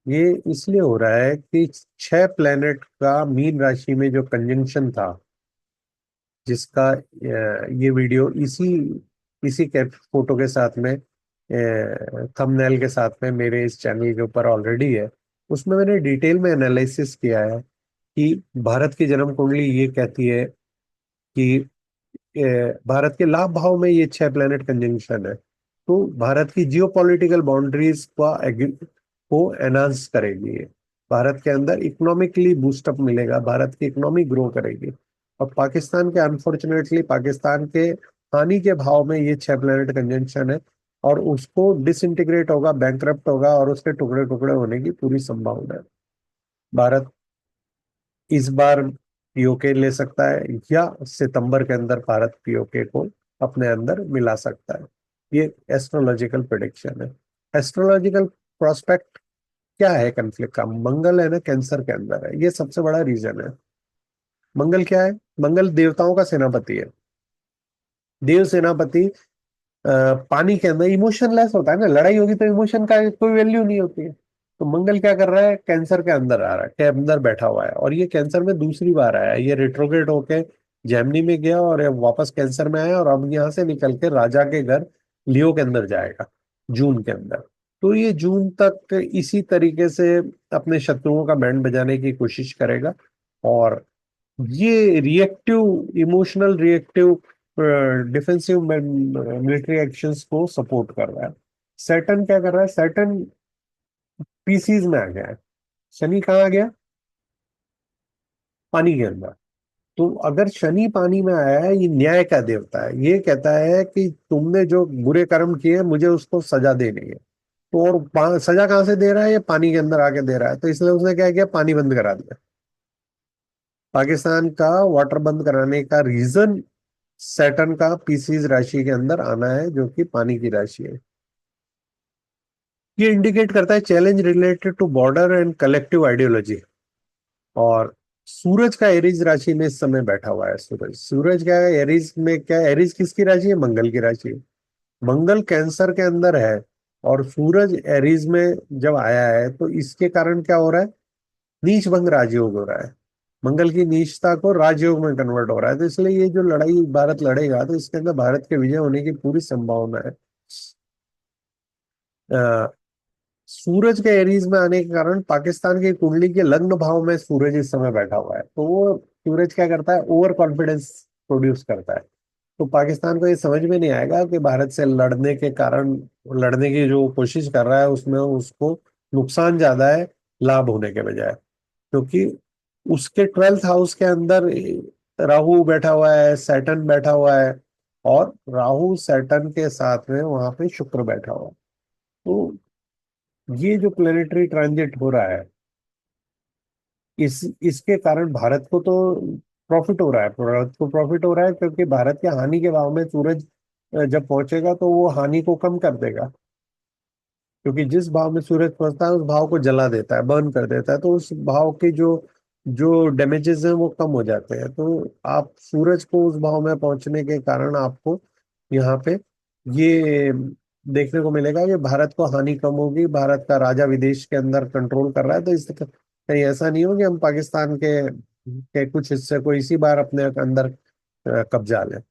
Speaker 1: ये इसलिए हो रहा है कि 6 प्लेनेट का मीन राशि में जो कंजंक्शन था, जिसका ये वीडियो इसी इसी के फोटो के साथ में, थंबनेल के साथ में मेरे इस चैनल के ऊपर ऑलरेडी है। उसमें मैंने डिटेल में एनालिसिस किया है कि भारत की जन्म कुंडली ये कहती है कि भारत के लाभ भाव में ये 6 प्लेनेट कंजंक्शन है, तो भारत की जियोपॉलिटिकल बाउंड्रीज को एनहांस करेगी ये। भारत के अंदर इकोनॉमिकली बूस्टअप मिलेगा, भारत की इकोनॉमी ग्रो करेगी। और पाकिस्तान के अनफॉर्चुनेटली पाकिस्तान के हानि के भाव में ये 6 प्लेनेट कंजंक्शन है, और उसको डिसइंटीग्रेट होगा, बैंकरप्ट होगा, और उसके टुकड़े टुकड़े होने की पूरी संभावना है। भारत इस बार पीओके ले सकता है, या सितंबर के अंदर भारत पीओके को अपने अंदर मिला सकता है। ये एस्ट्रोलॉजिकल प्रिडिक्शन है। एस्ट्रोलॉजिकल प्रोस्पेक्ट क्या है कन्फ्लिक्ट का? मंगल है ना, कैंसर के अंदर है, ये सबसे बड़ा रीजन है। मंगल क्या है? मंगल देवताओं का सेनापति है। देव सेनापति पानी के अंदर इमोशनलेस होता है ना, लड़ाई होगी तो इमोशन का कोई वैल्यू नहीं होती है। तो मंगल क्या कर रहा है? कैंसर के अंदर आ रहा है, के अंदर बैठा हुआ है, और ये कैंसर में दूसरी बार आया है। ये रिट्रोग्रेड होके जेमिनी में गया और अब वापस कैंसर में आया, और अब यहाँ से निकल के राजा के घर लियो के अंदर जाएगा जून के अंदर। तो ये जून तक इसी तरीके से अपने शत्रुओं का बैंड बजाने की कोशिश करेगा, और ये reactive, emotional reactive defensive military actions को सपोर्ट कर रहा है। सैटर्न क्या कर रहा है? सैटर्न पीसीज में आ गया है। शनि कहाँ आ गया? पानी के अंदर। तो अगर शनि पानी में आया है, ये न्याय का देवता है। ये कहता है कि तुमने जो बुरे कर्म किए मुझे उसको सजा देनी है। तो और सजा कहाँ से दे रहा है? ये पानी के अंदर आके दे रहा है। तो इसलिए उसने क्या किया? पानी बंद करा दिया। पाकिस्तान का वाटर बंद कराने का रीजन सैटर्न का पीसीज राशि के अंदर आना है, जो कि पानी की राशि है। ये इंडिकेट करता है challenge related to border and collective ideology. और सूरज का एरीज राशि में इस समय बैठा हुआ है। सूरज सूरज क्या है एरीज में? क्या है? एरीज किसकी राशि है? मंगल की राशि है। मंगल कैंसर के अंदर है, और सूरज एरीज में जब आया है, तो इसके कारण क्या हो रहा है? नीच भंग राजयोग हो रहा है। मंगल की नीचता को राजयोग में कन्वर्ट हो रहा है। तो इसलिए ये जो लड़ाई भारत लड़ेगा, तो इसके अंदर भारत के विजय होने की पूरी संभावना है। सूरज के एरीज में आने के कारण पाकिस्तान की कुंडली के लग्न भाव में सूरज इस समय बैठा हुआ है, तो वो सूरज क्या करता है? ओवर कॉन्फिडेंस प्रोड्यूस करता है। तो पाकिस्तान को ये समझ में नहीं आएगा कि भारत से लड़ने के कारण, लड़ने की जो कोशिश कर रहा है उसमें उसको नुकसान ज्यादा है लाभ होने के बजाय। क्योंकि उसके 12th हाउस के अंदर राहु बैठा हुआ है, सैटर्न बैठा हुआ है, और राहु सैटर्न के साथ में वहां पे शुक्र बैठा हुआ है। तो ये जो प्लेनेटरी ट्रांजिट हो रहा है, इसके कारण भारत को तो प्रॉफिट हो रहा है। भारत को प्रॉफिट हो रहा है क्योंकि भारत के हानि के भाव में सूरज जब पहुंचेगा तो वो हानि को कम कर देगा। क्योंकि जिस भाव में सूरज पहुंचता है उस भाव को जला देता है, बर्न कर देता है, तो उस भाव के जो जो डैमेजेस हैं वो कम हो जाते हैं। तो आप सूरज को उस भाव में पहुंचने के कारण आपको यहाँ पे ये देखने को मिलेगा कि भारत को हानि कम होगी। भारत का राजा विदेश के अंदर कंट्रोल कर रहा है, तो इस कहीं ऐसा नहीं हो कि हम पाकिस्तान के कुछ हिस्से को इसी बार अपने अंदर कब्जा लें।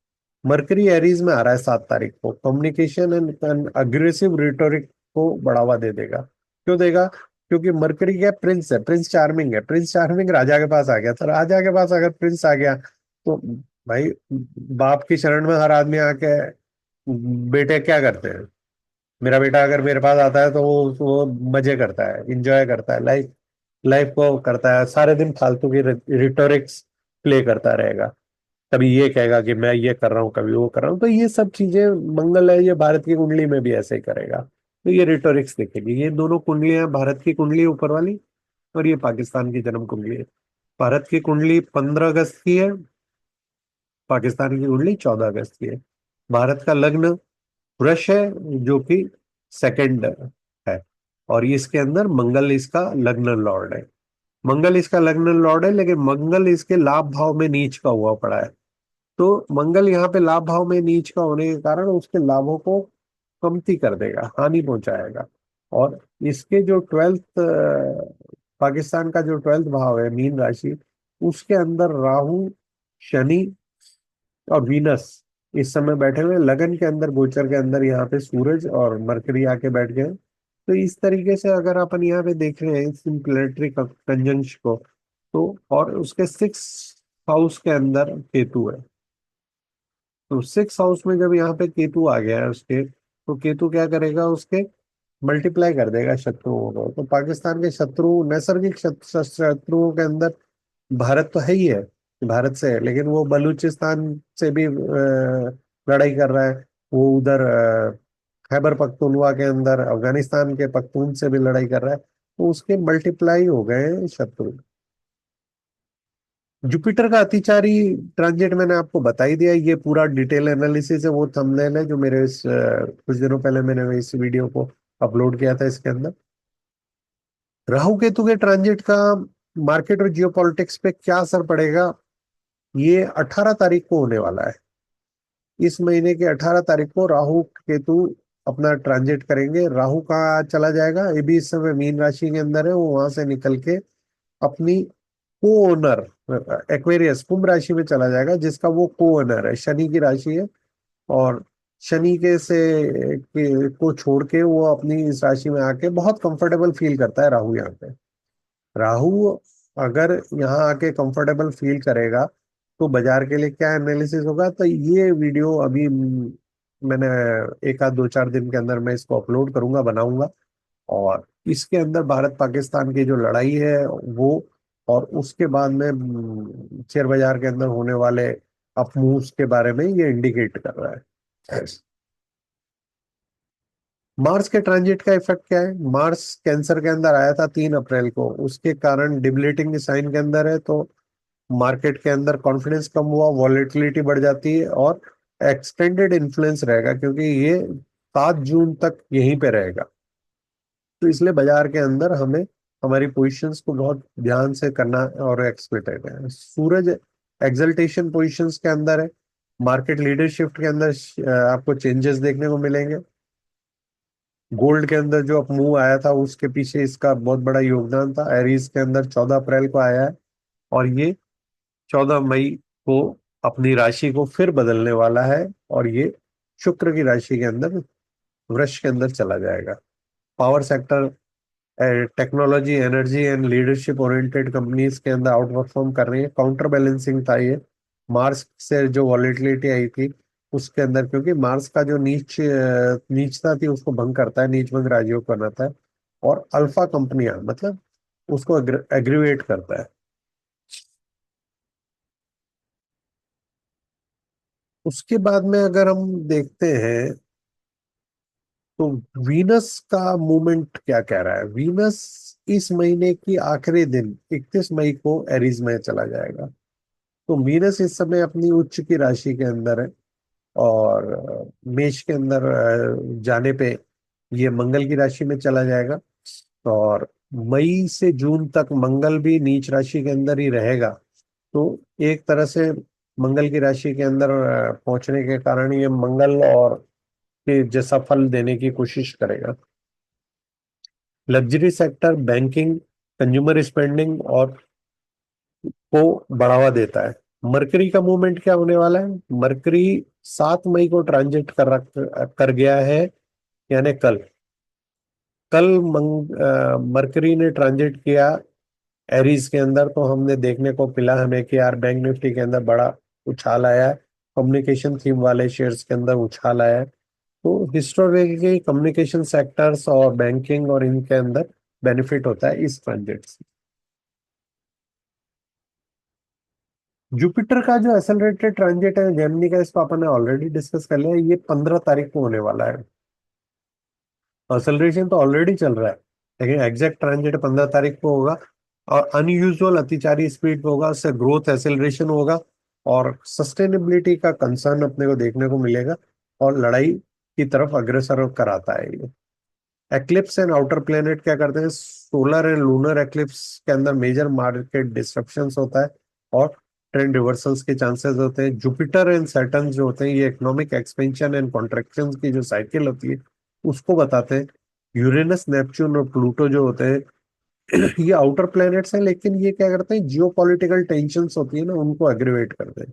Speaker 1: मरकरी एरीज में आ रहा है 7 तारीख को। कम्युनिकेशन एंड अग्रेसिव रिटोरिक को बढ़ावा दे देगा। क्यों देगा? क्योंकि मरकरी क्या? प्रिंस है, प्रिंस चार्मिंग है। प्रिंस चार्मिंग राजा के पास आ गया, तो राजा के पास अगर प्रिंस आ गया, तो भाई बाप की शरण में हर आदमी आके बेटे क्या करते हैं? मेरा बेटा अगर मेरे पास आता है तो वो मजे करता है, इंजॉय करता है, लाइफ लाइफ को करता है, सारे दिन फालतू की रिटोरिक्स प्ले करता रहेगा। कभी ये कहेगा कि मैं ये कर रहा हूँ, कभी वो कर रहा हूँ। तो ये सब चीजें, मंगल है ये भारत की कुंडली में भी ऐसे ही करेगा। तो ये रिटोरिक्स दिखेगी। ये दोनों कुंडलियां, भारत की कुंडली ऊपर वाली और ये पाकिस्तान की जन्म कुंडली है। भारत की कुंडली 15 अगस्त की है, पाकिस्तान की कुंडली 14 अगस्त की है। भारत का लग्न वृष है, जो कि सेकंड है, और इसके अंदर मंगल इसका लग्न लॉर्ड है। मंगल इसका लग्न लॉर्ड है, लेकिन मंगल इसके लाभ भाव में नीच का हुआ पड़ा है। तो मंगल यहाँ पे लाभ भाव में नीच का होने के कारण उसके लाभों को कमती कर देगा, हानि पहुंचाएगा। और इसके जो 12th, पाकिस्तान का जो 12th भाव है मीन राशि, उसके अंदर राहु, शनि और वीनस इस समय बैठे हुए हैं। लगन के अंदर, गोचर के अंदर यहाँ पे सूरज और मरकरी आके बैठ गए हैं। तो इस तरीके से अगर अपन यहाँ पे देख रहे हैं सिंप्लेटरी कंजंक्शन को, तो और उसके 6th हाउस के अंदर केतु है। तो 6th हाउस में जब यहाँ पे केतु आ गया है उसके, तो केतु क्या करेगा, उसके मल्टीप्लाई कर देगा शत्रुओं को। तो पाकिस्तान के शत्रु, नैसर्गिक शत्रुओं के अंदर भारत तो है ही है, भारत से है, लेकिन वो बलूचिस्तान से भी लड़ाई कर रहा है। वो उधर खैबर पख्तूनवा के अंदर अफगानिस्तान के पख्तून से भी लड़ाई कर रहा है। तो उसके मल्टीप्लाई हो गए हैं शत्रु। जुपिटर का अतिचारी ट्रांजिट मैंने आपको बता ही दिया, ये पूरा डिटेल एनालिसिस है, वो थंबनेल है जो मेरे इस कुछ दिनों पहले मैंने इस वीडियो को अपलोड किया था। इसके अंदर राहु केतु के ट्रांजिट का मार्केट और जियोपॉलिटिक्स पे क्या असर पड़ेगा, ये 18 तारीख को होने वाला है। इस महीने के 18 तारीख को राहु केतु अपना ट्रांजिट करेंगे। राहु कहाँ चला जाएगा, ये भी इस समय मीन राशि के अंदर है, वो वहां से निकल के अपनी को ओनर एक्वेरियस कुंभ राशि में चला जाएगा, जिसका वो को ओनर है, शनि की राशि है। और शनि के से को छोड़ के वो अपनी इस राशि में आके बहुत कंफर्टेबल फील करता है राहु यहाँ पे। राहु अगर यहाँ आके कंफर्टेबल फील करेगा, तो बाजार के लिए क्या एनालिसिस होगा, तो ये वीडियो अभी मैंने एक आध 2-4 दिन के अंदर मैं इसको अपलोड करूंगा, बनाऊंगा। और इसके अंदर भारत पाकिस्तान की जो लड़ाई है वो, और उसके बाद में शेयर बाजार के अंदर होने वाले अपमूव्स के बारे में ये इंडिकेट कर रहा है। मार्स के ट्रांजिट का इफेक्ट क्या है, मार्स कैंसर के अंदर आया था 3 अप्रैल को, उसके कारण डिबिलिटिंग साइन के अंदर है। तो मार्केट के अंदर कॉन्फिडेंस कम हुआ, वॉलेटिलिटी बढ़ जाती है, और एक्सटेंडेड इन्फ्लुएंस रहेगा, क्योंकि ये 7 जून तक यहीं पे रहेगा। तो इसलिए बाजार के अंदर हमें हमारी पोजीशंस को बहुत ध्यान से करना और एक्सपेक्टेड है। सूरज एक्सल्टेशन पोजीशंस के अंदर है, मार्केट लीडरशिप के अंदर आपको चेंजेस देखने को मिलेंगे। गोल्ड के अंदर जो अप मूव आया था, उसके पीछे इसका बहुत बड़ा योगदान था। एरीज के अंदर 14 अप्रैल को आया है, और ये 14 मई को अपनी राशि को फिर बदलने वाला है, और ये शुक्र की राशि के अंदर, वृष के अंदर चला जाएगा। Power sector, technology, energy and leadership oriented companies के अंदर आउट परफॉर्म कर रही है। काउंटर बैलेंसिंग था ये मार्स से जो वॉलेटिलिटी आई थी उसके अंदर, क्योंकि मार्स का जो नीचता थी उसको भंग करता है, नीच भंग राजयोग बनाता है। और अल्फा कंपनियां मतलब उसको एग्रीवेट करता है। उसके बाद में अगर हम देखते हैं, तो वीनस का मूवमेंट क्या कह रहा है। वीनस इस महीने की आखिरी दिन 31 मई को एरीज में चला जाएगा। तो वीनस इस समय अपनी उच्च की राशि के अंदर है, और मेष के अंदर जाने पे ये मंगल की राशि में चला जाएगा। और मई से जून तक मंगल भी नीच राशि के अंदर ही रहेगा। तो एक तरह से मंगल की राशि के अंदर पहुंचने के कारण ये मंगल और के जैसा फल देने की कोशिश करेगा। Luxury sector, banking, consumer spending और को बढ़ावा देता है। मरकरी का मूवमेंट क्या होने वाला है, मरकरी 7 मई को ट्रांजिट कर गया है, यानी कल। कल मरकरी ने ट्रांजिट किया एरीज के अंदर, तो हमने देखने को मिला हमें कि यार बैंक निफ्टी के अंदर बड़ा उछाल आया है, कम्युनिकेशन थीम वाले शेयर्स के अंदर उछाल आया है। तो हिस्टोरिकली कम्युनिकेशन सेक्टर्स और बैंकिंग और इनके अंदर बेनिफिट होता है इस ट्रांजिट से। जुपिटर का जो एक्सेलरेटेड ट्रांजिट है जेमिनी का, इसको अपन ने ऑलरेडी डिस्कस कर लिया, ये 15 तारीख को होने वाला है। एक्सेलरेशन तो ऑलरेडी चल रहा है, लेकिन एग्जैक्ट ट्रांजिट 15 तारीख को होगा। और अनयूजुअल अतिचारी स्पीड पे होगा, उससे ग्रोथ एक्सेलरेशन होगा, और सस्टेनेबिलिटी का कंसर्न अपने को देखने को मिलेगा, और लड़ाई की तरफ अग्रसर कराता है ये। एक्लिप्स एंड आउटर प्लेनेट क्या करते हैं, सोलर एंड लूनर एक्लिप्स के अंदर मेजर मार्केट डिस्ट्रप्शंस होता है, और ट्रेंड रिवर्सल्स के चांसेस होते हैं। जुपिटर एंड सैटर्न जो होते हैं ये इकोनॉमिक एक्सपेंशन एंड कॉन्ट्रैक्शन की जो साइकिल होती है उसको बताते हैं। यूरेनस, नेपच्यून और प्लूटो जो होते हैं ये आउटर प्लैनेट्स हैं, लेकिन ये क्या करते हैं, जियो पॉलिटिकल टेंशन होती है ना उनको एग्रीवेट करते हैं।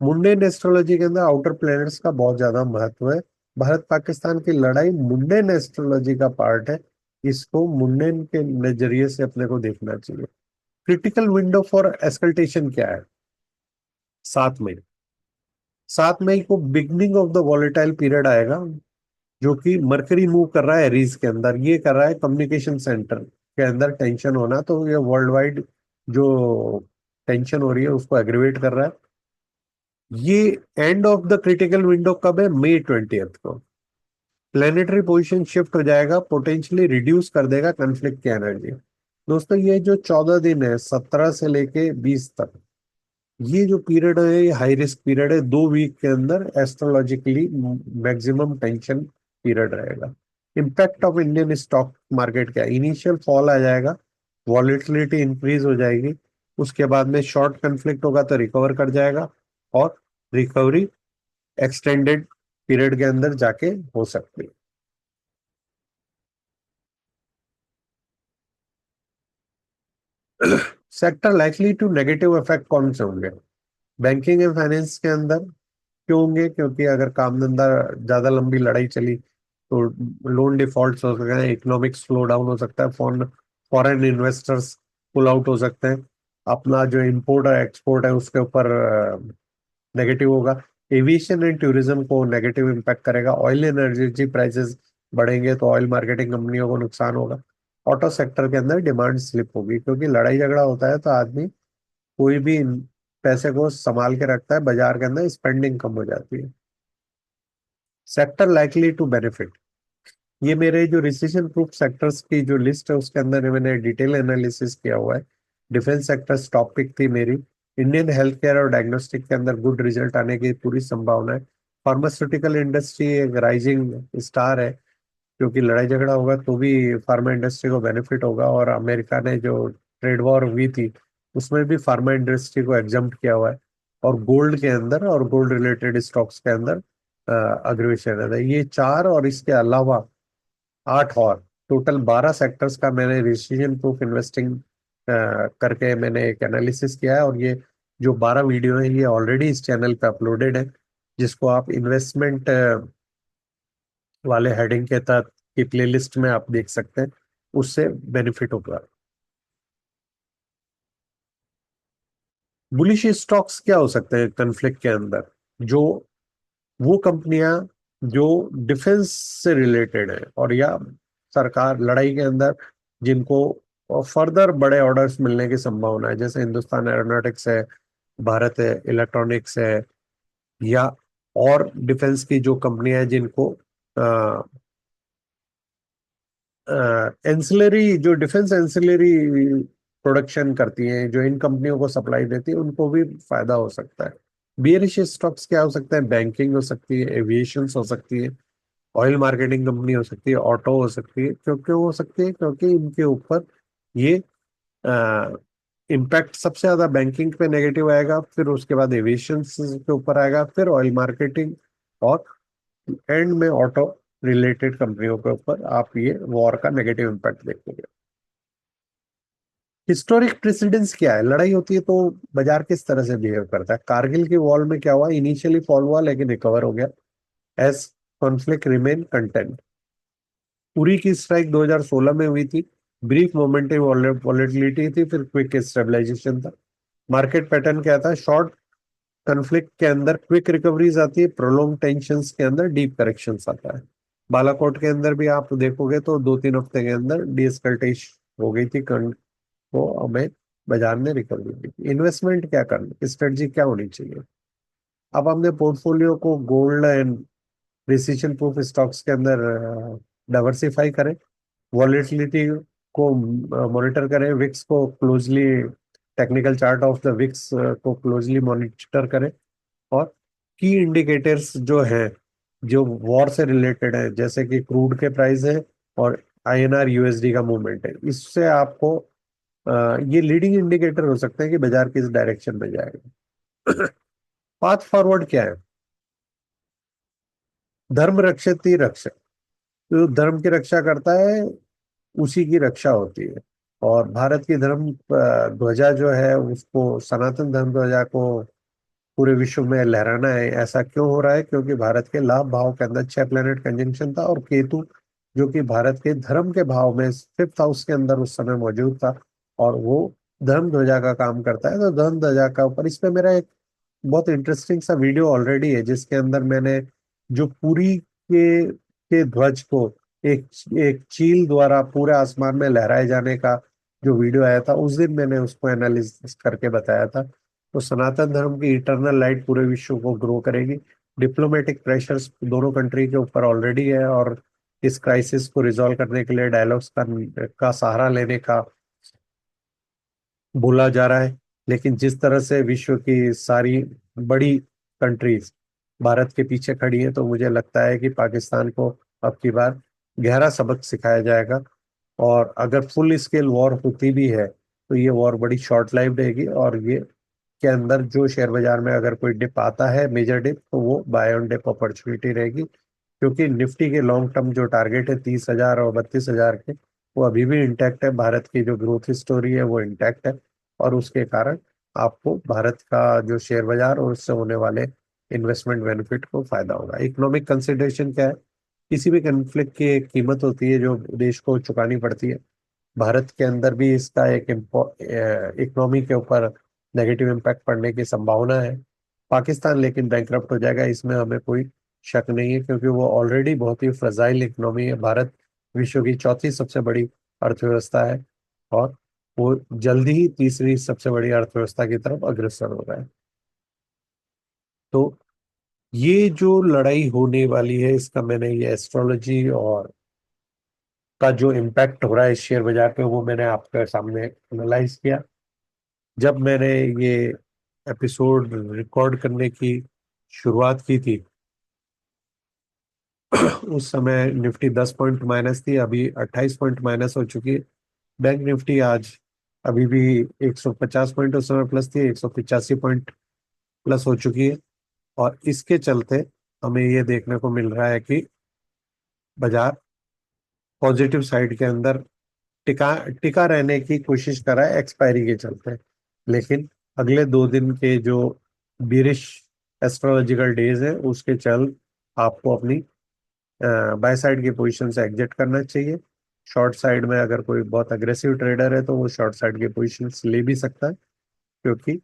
Speaker 1: मुंडेन एस्ट्रोलॉजी के अंदर आउटर प्लैनेट्स का बहुत ज्यादा महत्व है। भारत पाकिस्तान की लड़ाई मुंडेन एस्ट्रोलॉजी का पार्ट है। इसको मुंडेन के नजरिए से अपने को देखना चाहिए। क्रिटिकल विंडो फॉर एस्कल्टेशन क्या है? 7 मई। 7 मई को beginning of the volatile period आएगा, जो कि मरकरी मूव कर रहा है एरीज के अंदर। ये कर रहा है कम्युनिकेशन सेंटर के अंदर टेंशन होना, तो ये वर्ल्ड वाइड जो टेंशन हो रही है उसको एग्रीवेट कर रहा है। ये end of the critical window कब है? May 20 को। प्लेनेटरी पोजीशन शिफ्ट हो जाएगा, पोटेंशियली रिड्यूस कर देगा कन्फ्लिक्ट की एनर्जी। दोस्तों ये जो 14 दिन है 17 से लेके 20 तक, ये जो पीरियड है ये हाई रिस्क पीरियड है। 2 वीक के अंदर एस्ट्रोलॉजिकली मैक्सिमम टेंशन पीरियड रहेगा। Impact of Indian stock market क्या है? इनिशियल फॉल आ जाएगा, वॉलेटिलिटी इंक्रीज हो जाएगी, उसके बाद में शॉर्ट कन्फ्लिक्ट होगा तो रिकवर कर जाएगा, और रिकवरी एक्सटेंडेड पीरियड के अंदर जाके हो सकती है। Sector likely to negative effect कौन से होंगे? बैंकिंग एंड फाइनेंस के अंदर क्यों होंगे? क्योंकि अगर काम धंधा ज्यादा लंबी लड़ाई चली तो लोन डिफॉल्ट हो सकते हैं, इकोनॉमिक स्लो डाउन हो सकता है, फॉरेन इन्वेस्टर्स पुल आउट हो सकते हैं, अपना जो इंपोर्ट और एक्सपोर्ट है उसके ऊपर नेगेटिव होगा। एविएशन एंड टूरिज्म को नेगेटिव इम्पैक्ट करेगा। ऑयल एनर्जी प्राइसेस बढ़ेंगे तो ऑयल मार्केटिंग कंपनियों को नुकसान होगा। ऑटो सेक्टर के अंदर डिमांड स्लिप होगी, क्योंकि लड़ाई झगड़ा होता है तो आदमी कोई भी पैसे को संभाल के रखता है, बाजार के अंदर स्पेंडिंग कम हो जाती है। सेक्टर लाइकली टू बेनिफिट, ये मेरे जो रिसेशन प्रूफ सेक्टर्स की जो लिस्ट है उसके अंदर मैंने डिटेल एनालिसिस किया हुआ है। डिफेंस सेक्टर्स टॉपिक थी मेरी। इंडियन हेल्थ केयर और डायग्नोस्टिक के अंदर गुड रिजल्ट आने की पूरी संभावना है। फार्मास्यूटिकल इंडस्ट्री एक राइजिंग स्टार है, क्योंकि लड़ाई झगड़ा होगा तो भी फार्मा इंडस्ट्री को बेनिफिट होगा, और अमेरिका ने जो ट्रेड वॉर हुई थी उसमें भी फार्मा इंडस्ट्री को एग्जम्प्ट किया हुआ है। और गोल्ड के अंदर और गोल्ड रिलेटेड स्टॉक्स के अंदर अग्रेशन है। ये चार और इसके अलावा 8 और टोटल 12 सेक्टर्स का मैंने रिसीजन प्रूफ इन्वेस्टिंग करके मैंने एक एनालिसिस किया है। और ये जो 12 वीडियो है ये ऑलरेडी इस चैनल पे अपलोडेड है, जिसको आप इन्वेस्टमेंट वाले हेडिंग के तहत की प्लेलिस्ट में आप देख सकते हैं, उससे बेनिफिट होगा। बुलिश स्टॉक्स क्या हो सकते हैं कन्फ्लिक्ट के अंदर? जो वो कंपनियां जो डिफेंस से रिलेटेड है, और या सरकार लड़ाई के अंदर जिनको फर्दर बड़े ऑर्डर्स मिलने की संभावना है, जैसे हिंदुस्तान एरोनॉटिक्स है, भारत है इलेक्ट्रॉनिक्स है, या और डिफेंस की जो कंपनियां हैं जिनको एंसिलरी, जो डिफेंस एंसिलरी प्रोडक्शन करती हैं, जो इन कंपनियों को सप्लाई देती है, उनको भी फायदा हो सकता है। बियरिश स्टॉक्स क्या हो सकते हैं? बैंकिंग हो सकती है, एविएशन हो सकती है, ऑयल मार्केटिंग कंपनी हो सकती है, ऑटो हो सकती है। क्यों क्यों हो सकती है? क्योंकि इनके ऊपर ये इम्पैक्ट सबसे ज्यादा बैंकिंग पे नेगेटिव आएगा, फिर उसके बाद एविएशन के ऊपर आएगा, फिर ऑयल मार्केटिंग, और एंड में ऑटो रिलेटेड कंपनियों के ऊपर आप ये वॉर का नेगेटिव इम्पैक्ट देखेंगे। हिस्टोरिक प्रेसिडेंस क्या है? लड़ाई होती है तो बाजार किस तरह से बिहेव करता है? कारगिल की वॉर में क्या हुआ? इनिशियली फॉल हुआ लेकिन रिकवर हो गया as conflict remain content. Uri की स्ट्राइक 2016 में हुई थी। ब्रीफ मोमेंटरी वॉलेटिलिटी थी, फिर क्विक स्टेबलाइजेशन था। मार्केट पैटर्न क्या था? शॉर्ट कन्फ्लिक्ट के अंदर क्विक रिकवरीज आती है, प्रोलॉन्ग टेंशंस के अंदर डीप करेक्शंस आता है। बालाकोट के अंदर भी आप देखोगे तो 2-3 हफ्ते के अंदर डीएस्कल्टेशन हो गई थी, को हमें बाजार ने रिकवरी दी थी। इन्वेस्टमेंट क्या करना, स्ट्रेटजी क्या होनी चाहिए? अब हमने पोर्टफोलियो को gold and recession proof stocks के अंदर डाइवर्सिफाई करें, वॉलेटिलिटी को मॉनिटर करें, विक्स को closely, technical chart of the VIX को क्लोजली मॉनिटर करें, और की इंडिकेटर्स जो हैं जो वॉर से रिलेटेड है, जैसे कि क्रूड के प्राइस है और आईएनआर यूएसडी का मूवमेंट है, इससे आपको ये लीडिंग इंडिकेटर हो सकते हैं कि बाजार किस डायरेक्शन में जाएगा। पाथ फॉरवर्ड क्या है? धर्म रक्षति रक्षक। जो धर्म की रक्षा करता है उसी की रक्षा होती है। और भारत की धर्म ध्वजा जो है उसको, सनातन धर्म ध्वजा को पूरे विश्व में लहराना है। ऐसा क्यों हो रहा है? क्योंकि भारत के लाभ भाव के अंदर 6 प्लेनेट कंजंक्शन था, और केतु जो कि भारत के धर्म के भाव में 5th हाउस के अंदर उस समय मौजूद था, और वो धर्म ध्वजा का काम करता है। तो धर्म ध्वजा का ऊपर, इस पे मेरा एक बहुत इंटरेस्टिंग सा वीडियो ऑलरेडी है, जिसके अंदर मैंने जो पुरी के ध्वज को एक एक चील द्वारा पूरे आसमान में लहराए जाने का जो वीडियो आया था, उस दिन मैंने उसको एनालिसिस करके बताया था। तो सनातन धर्म की इटरनल लाइट पूरे विश्व को ग्रो करेगी। डिप्लोमेटिक प्रेशर्स दोनों कंट्री के ऊपर ऑलरेडी है, और इस क्राइसिस को रिजॉल्व करने के लिए डायलॉग्स का सहारा लेने का बोला जा रहा है। लेकिन जिस तरह से विश्व की सारी बड़ी कंट्रीज भारत के पीछे खड़ी हैं, तो मुझे लगता है कि पाकिस्तान को अब की बार गहरा सबक सिखाया जाएगा। और अगर फुल स्केल वॉर होती भी है, तो ये वॉर बड़ी शॉर्ट लाइव्ड रहेगी, और ये के अंदर जो शेयर बाजार में अगर कोई डिप आता है, मेजर डिप, तो वो बाय ऑन डिप अपॉर्चुनिटी रहेगी। क्योंकि निफ्टी के लॉन्ग टर्म जो टारगेट है 30,000 और 32,000 के, वो अभी भी इंटैक्ट है। भारत की जो ग्रोथ स्टोरी है वो इंटैक्ट है, और उसके कारण आपको भारत का जो शेयर बाजार और उससे होने वाले इन्वेस्टमेंट बेनिफिट को फायदा होगा। इकोनॉमिक कंसिडरेशन क्या है? किसी भी कन्फ्लिक्ट की एक कीमत होती है जो देश को चुकानी पड़ती है। भारत के अंदर भी इसका एक इकोनॉमी के ऊपर नेगेटिव इम्पैक्ट पड़ने की संभावना है। पाकिस्तान लेकिन बैंकरप्ट हो जाएगा, इसमें हमें कोई शक नहीं है, क्योंकि वो ऑलरेडी बहुत ही फ्रजाइल इकोनॉमी है। भारत विश्व की चौथी सबसे बड़ी अर्थव्यवस्था है, और वो जल्दी ही तीसरी सबसे बड़ी अर्थव्यवस्था की तरफ अग्रसर हो रहा है। तो ये जो लड़ाई होने वाली है, इसका मैंने ये एस्ट्रोलॉजी और का जो इम्पैक्ट हो रहा है शेयर बाजार पे, वो मैंने आपके सामने एनालाइज किया। जब मैंने ये एपिसोड रिकॉर्ड करने की शुरुआत की थी, उस समय निफ्टी 10 पॉइंट माइनस थी, अभी 28 पॉइंट माइनस हो चुकी है। बैंक निफ्टी आज अभी भी 150 पॉइंट उस समय प्लस थी, 185 पॉइंट प्लस हो चुकी है। और इसके चलते हमें ये देखने को मिल रहा है कि बाजार पॉजिटिव साइड के अंदर टिका टिका रहने की कोशिश कर रहा है एक्सपायरी के चलते। लेकिन अगले 2 दिन के जो बिरिश एस्ट्रोलॉजिकल डेज है, उसके चल आपको अपनी बाय साइड की पोजीशन से एग्जिट करना चाहिए। शॉर्ट साइड में अगर कोई बहुत अग्रेसिव ट्रेडर है, तो वो शॉर्ट साइड की पोजीशन ले भी सकता है, क्योंकि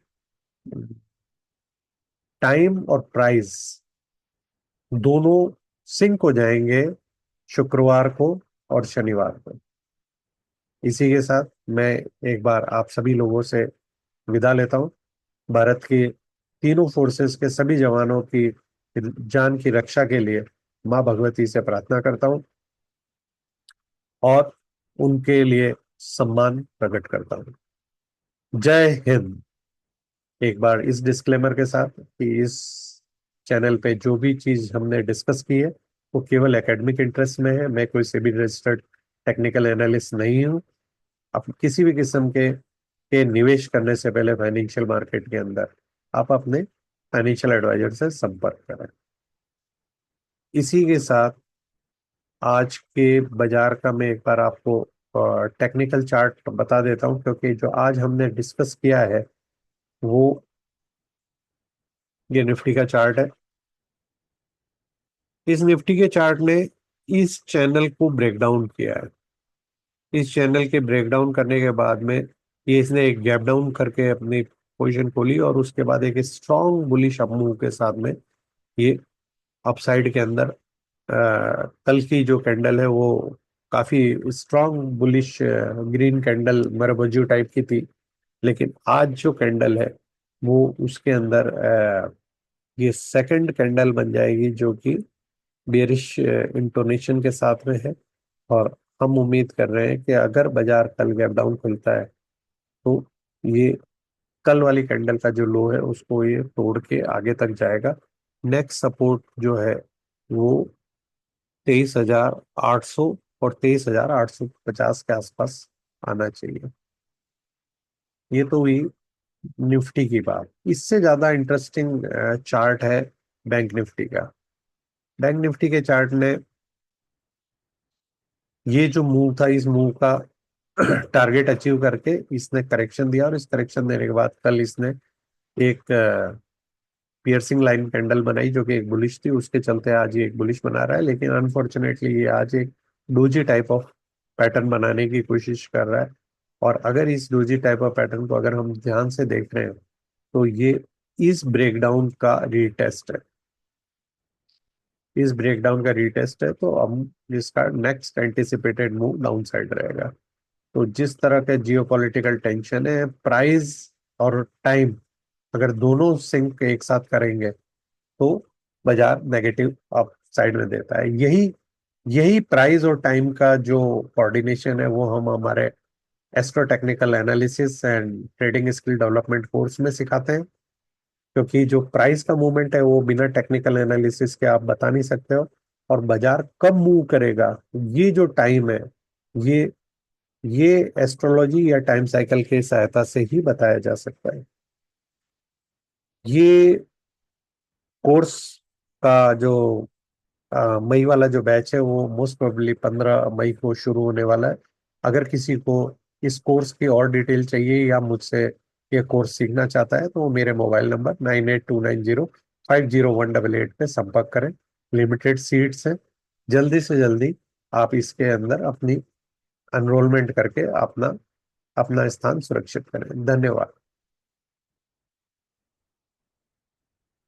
Speaker 1: टाइम और प्राइस दोनों सिंक हो जाएंगे शुक्रवार को और शनिवार को। इसी के साथ मैं एक बार आप सभी लोगों से विदा लेता हूँ। भारत की तीनों फोर्सेस के सभी जवानों की जान की रक्षा के लिए माँ भगवती से प्रार्थना करता हूँ, और उनके लिए सम्मान प्रकट करता हूँ। जय हिंद। एक बार इस डिस्क्लेमर के साथ कि इस चैनल पे जो भी चीज हमने डिस्कस की है, वो केवल एकेडमिक इंटरेस्ट में है। मैं कोई सेबी रजिस्टर्ड टेक्निकल एनालिस्ट नहीं हूँ। आप किसी भी किस्म के निवेश करने से पहले फाइनेंशियल मार्केट के अंदर आप अपने फाइनेंशियल एडवाइजर से संपर्क करें। इसी के साथ आज के बाजार का मैं एक बार आपको टेक्निकल चार्ट बता देता हूं, क्योंकि जो आज हमने डिस्कस किया है वो ये निफ्टी का चार्ट है। इस निफ्टी के चार्ट ने इस चैनल को ब्रेक डाउन किया है। इस चैनल के ब्रेक डाउन करने के बाद में ये इसने एक गैप डाउन करके अपनी पोजीशन खोली, और उसके बाद एक स्ट्रॉन्ग बुलिश अप मूव के साथ में ये अपसाइड के अंदर कल की जो कैंडल है वो काफी strong bullish green candle marubozu type की थी। लेकिन आज जो कैंडल है वो उसके अंदर ये सेकंड कैंडल बन जाएगी, जो कि बेरिश इंटोनेशन के साथ में है। और हम उम्मीद कर रहे हैं कि अगर बाजार कल गैप डाउन खुलता है, तो ये कल वाली कैंडल का जो लो है उसको ये तोड़ के आगे तक जाएगा। नेक्स्ट सपोर्ट जो है वो 23,800 और 23,850 के आसपास आना चाहिए। ये तो हुई निफ्टी की बात। इससे ज्यादा इंटरेस्टिंग चार्ट है बैंक निफ्टी का। बैंक निफ्टी के चार्ट ने ये जो मूव था, इस मूव का टारगेट अचीव करके इसने करेक्शन दिया, और इस करेक्शन देने के बाद कल इसने एक पियर्सिंग लाइन कैंडल बनाई जो कि एक बुलिश थी, उसके चलते आज ये एक बुलिश बना रहा है। लेकिन अनफॉर्चुनेटली ये आज एक डोजी टाइप ऑफ पैटर्न बनाने की कोशिश कर रहा है। और अगर इस डोजी टाइप ऑफ पैटर्न को अगर हम ध्यान से देख रहे हैं तो ये इस ब्रेकडाउन का रीटेस्ट है। इस ब्रेकडाउन का रीटेस्ट है, तो अब इसका next anticipated move down side रहेगा। तो जिस तरह के जियोपॉलिटिकल टेंशन है, प्राइस और टाइम अगर दोनों सिंक एक साथ करेंगे तो बाजार नेगेटिव अप साइड में देता है। यही यही प्राइस और टाइम का जो कोऑर्डिनेशन है वो हम हमारे astro technical analysis and trading skill development course में सिखाते हैं। क्योंकि जो प्राइस का मूवमेंट है वो बिना टेक्निकल एनालिसिस के आप बता नहीं सकते हो, और बाजार कब मूव करेगा, ये जो टाइम है, ये ये एस्ट्रोलॉजी या टाइम साइकिल की सहायता से ही बताया जा सकता है। ये कोर्स का जो मई वाला जो बैच है वो मोस्ट प्रोबेबली 15 मई को शुरू होने वाला है। अगर किसी को इस कोर्स की और डिटेल चाहिए या मुझसे ये कोर्स सीखना चाहता है तो वो मेरे मोबाइल नंबर 9829050188 पे संपर्क करें। लिमिटेड सीट्स है, जल्दी से जल्दी आप इसके अंदर अपनी एनरोलमेंट करके अपना अपना स्थान सुरक्षित करें। धन्यवाद।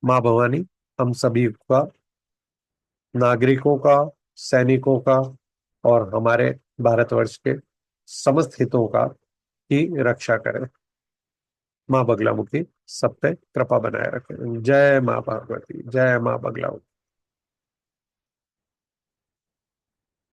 Speaker 1: माँ भवानी हम सभी का, नागरिकों का, सैनिकों का और हमारे भारतवर्ष के समस्त हितों का की रक्षा करें। माँ बगलामुखी सब पे कृपा बनाए रखें। जय माँ पार्वती, जय माँ बगलामुखी।